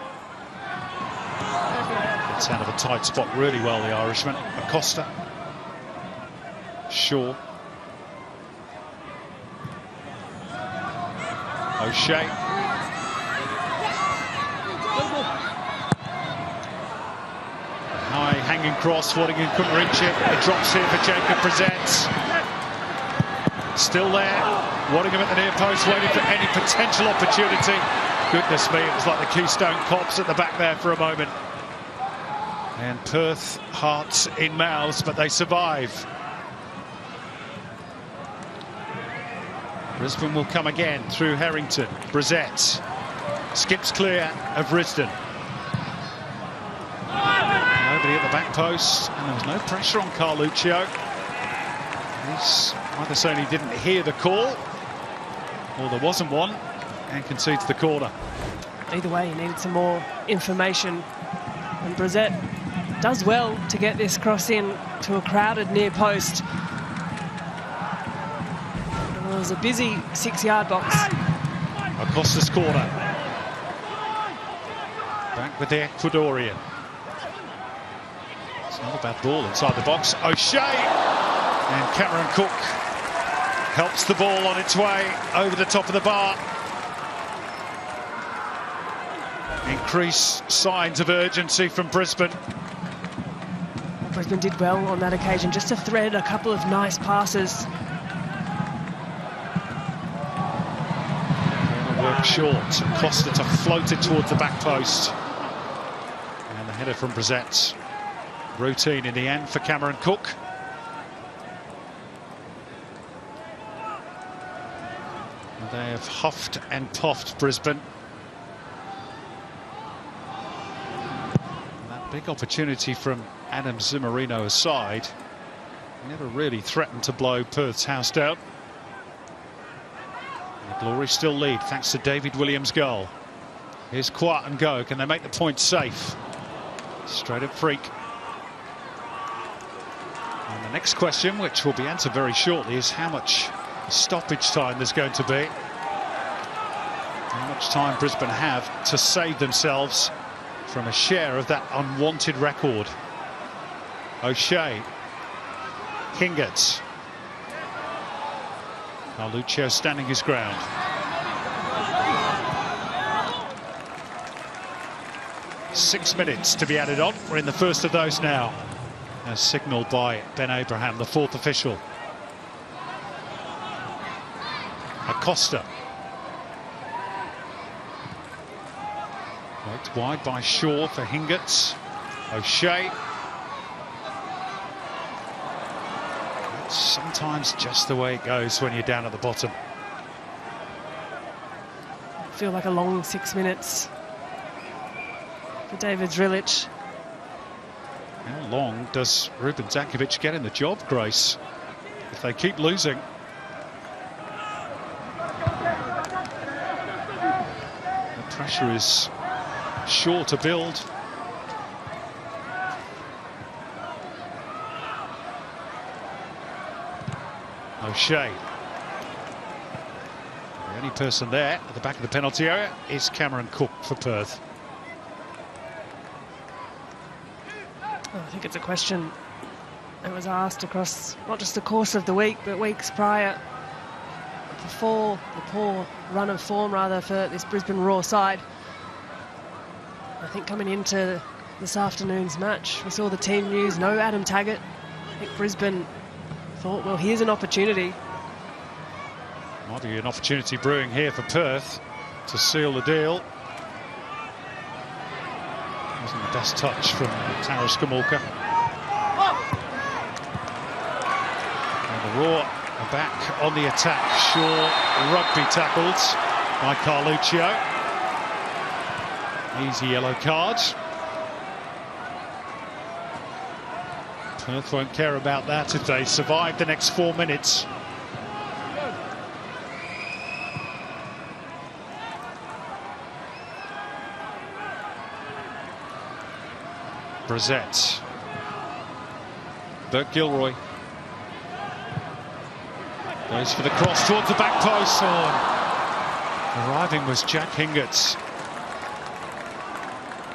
Gets out of a tight spot really well, the Irishman. Acosta. Shaw. O'Shea. High hanging cross, Waddingham couldn't reach it. It drops here for Jacob Presents. Still there. Waddingham at the near post, waiting for any potential opportunity. Goodness me, it was like the Keystone Cops at the back there for a moment. And Perth, hearts in mouths, but they survive. Brisbane will come again through Harrington. Brissett skips clear of Risdon. Nobody at the back post, and there was no pressure on Carluccio. He's either saying he didn't hear the call, or there wasn't one, and concedes the corner. Either way, he needed some more information. And Brissett does well to get this cross in to a crowded near post. It was a busy 6-yard box. Acosta's corner. Back with the Ecuadorian. It's not a bad ball inside the box. O'Shea! And Cameron Cook helps the ball on its way over the top of the bar. Increased signs of urgency from Brisbane. Brisbane did well on that occasion, just to thread a couple of nice passes. Work short. Costa to float it towards the back post. And the header from Brissett. Routine in the end for Cameron Cook. And they have huffed and puffed Brisbane. And that big opportunity from Adam Zimmerino aside, never really threatened to blow Perth's house down. And the Glory still lead thanks to David Williams' goal. Here's Quart and go. Can they make the point safe? Straight up Freak. And the next question, which will be answered very shortly, is how much stoppage time there's going to be. How much time Brisbane have to save themselves from a share of that unwanted record. O'Shea. Hingert. Carluccio standing his ground. Six minutes to be added on. We're in the first of those now, as signalled by Ben Abraham, the fourth official. Acosta. Worked wide by Shaw for Hingert. O'Shea. That's sometimes just the way it goes when you're down at the bottom. Feel like a long 6 minutes for David Drilic. How long does Ruben Zakovic get in the job, Grace, if they keep losing? The pressure is sure to build. O'Shea. The only person there at the back of the penalty area is Cameron Cook for Perth. I think it's a question that was asked across not just the course of the week, but weeks prior. Before the poor run of form, rather, for this Brisbane Roar side. I think coming into this afternoon's match, we saw the team news, no Adam Taggart. I think Brisbane thought, well, here's an opportunity. Might be an opportunity brewing here for Perth to seal the deal. Wasn't the best touch from Taras Kamulka. And the Roar are back on the attack. Shaw rugby tackled by Carluccio. Easy yellow card. Perth won't care about that if they survive the next 4 minutes. Brissett. Burke Gilroy. Goes for the cross towards the back post. Oh, arriving was Jack Hingert.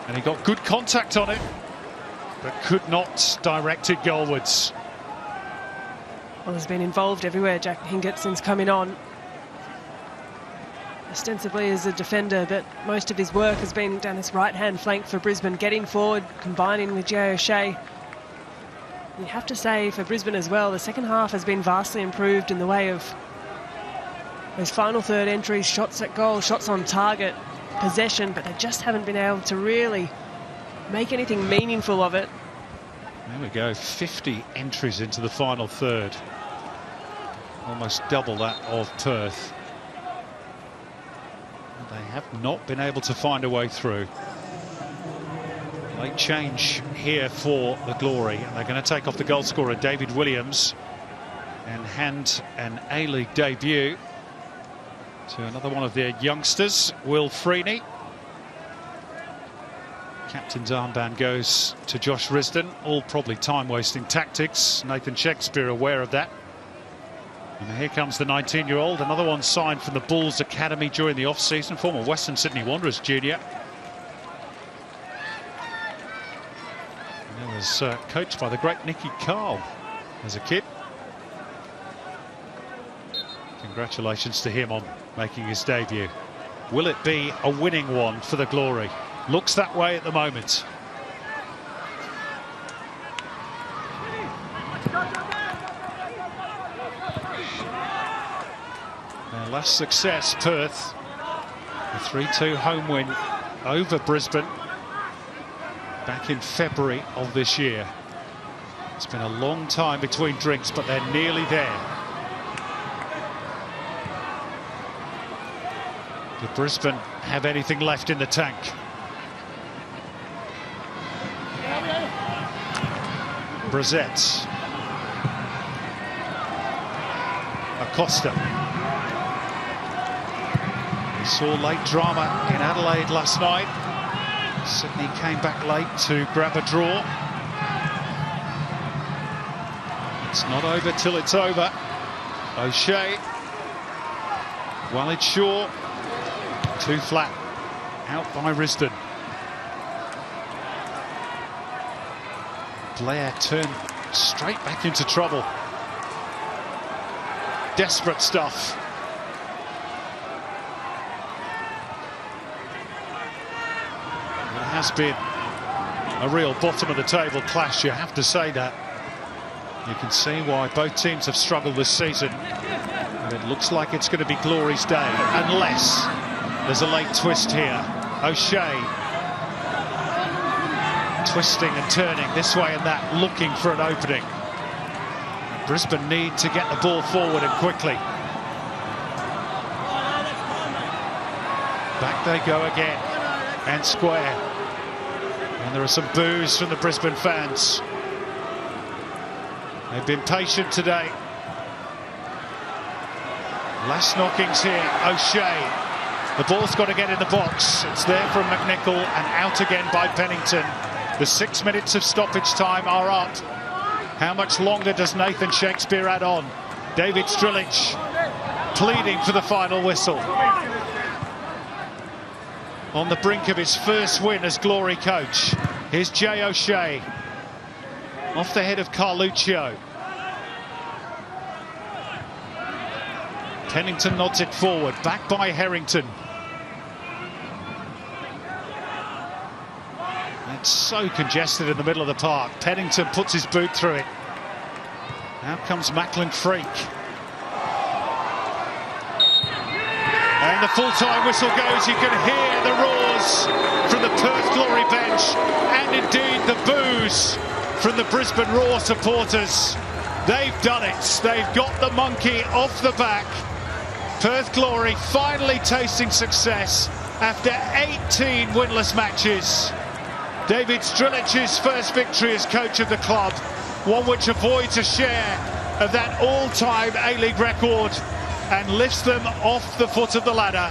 And he got good contact on it, but could not direct it goalwards. Well, he's been involved everywhere, Jack Hingett, since coming on. Ostensibly as a defender, but most of his work has been down this right-hand flank for Brisbane, getting forward, combining with Jay O'Shea. You have to say, for Brisbane as well, the second half has been vastly improved in the way of those final third entries, shots at goal, shots on target, possession, but they just haven't been able to really make anything meaningful of it. There we go, 50 entries into the final third. Almost double that of Perth. They have not been able to find a way through. Late change here for the Glory. And they're going to take off the goal scorer, David Williams, and hand an A-League debut to another one of their youngsters, Will Freeney. Captain's armband goes to Josh Risdon. All probably time-wasting tactics. Nathan Shakespeare aware of that. And here comes the 19-year-old. Another one signed from the Bulls Academy during the off-season. Former Western Sydney Wanderers junior. And he was coached by the great Nicky Carl as a kid. Congratulations to him on making his debut. Will it be a winning one for the Glory? Looks that way at the moment. Their last success, Perth, a 3-2 home win over Brisbane back in February of this year. It's been a long time between drinks, but they're nearly there. Did Brisbane have anything left in the tank? Brissett. Acosta. We saw late drama in Adelaide last night. Sydney came back late to grab a draw. It's not over till it's over. O'Shea. Walid Shaw. Too flat. Out by Risdon. Blair turned straight back into trouble. Desperate stuff. It has been a real bottom of the table clash, you have to say that. You can see why both teams have struggled this season. And it looks like it's going to be Glory's day, unless there's a late twist here. O'Shea twisting and turning this way and that, looking for an opening. Brisbane need to get the ball forward and quickly. Back they go again, and square. And there are some boos from the Brisbane fans. They've been patient today. Last knockings here, O'Shea. The ball's got to get in the box. It's there from McNichol and out again by Pennington. The 6 minutes of stoppage time are up. How much longer does Nathan Shakespeare add on? David Strilic pleading for the final whistle. On the brink of his first win as Glory coach. Here's Jay O'Shea. Off the head of Carluccio. Pennington nods it forward. Back by Harrington. It's so congested in the middle of the park. Pennington puts his boot through it. Now comes Macklin Freak. And the full-time whistle goes. You can hear the roars from the Perth Glory bench, and indeed the boos from the Brisbane Roar supporters. They've done it. They've got the monkey off the back. Perth Glory finally tasting success after 18 winless matches. David Strilic's first victory as coach of the club, one which avoids a share of that all-time A-League record and lifts them off the foot of the ladder.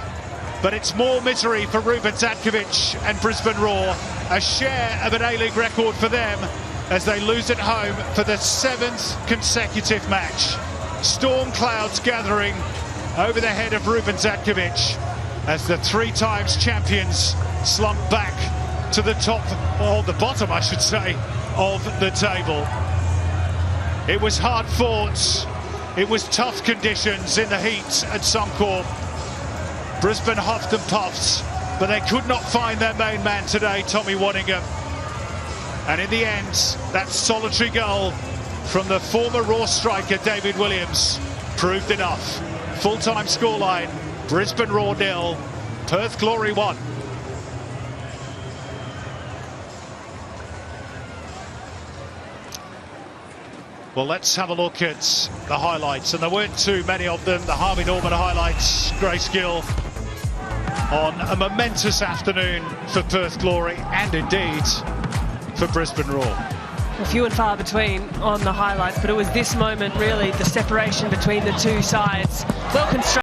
But it's more misery for Ruben Zatkovic and Brisbane Roar, a share of an A-League record for them as they lose at home for the 7th consecutive match. Storm clouds gathering over the head of Ruben Zatkovic as the 3 times champions slump back to the top, or the bottom, I should say, of the table. It was hard fought. It was tough conditions in the heat at Suncorp. Brisbane huffed and puffed, but they could not find their main man today, Tommy Waddingham. And in the end, that solitary goal from the former Raw striker David Williams proved enough. Full-time scoreline, Brisbane Raw 0, Perth Glory 1. Well, let's have a look at the highlights, and there weren't too many of them. The Harvey Norman highlights, Grace Gill on a momentous afternoon for Perth Glory, and indeed for Brisbane Raw. Well, few and far between on the highlights, but it was this moment really, the separation between the two sides. Well constructed.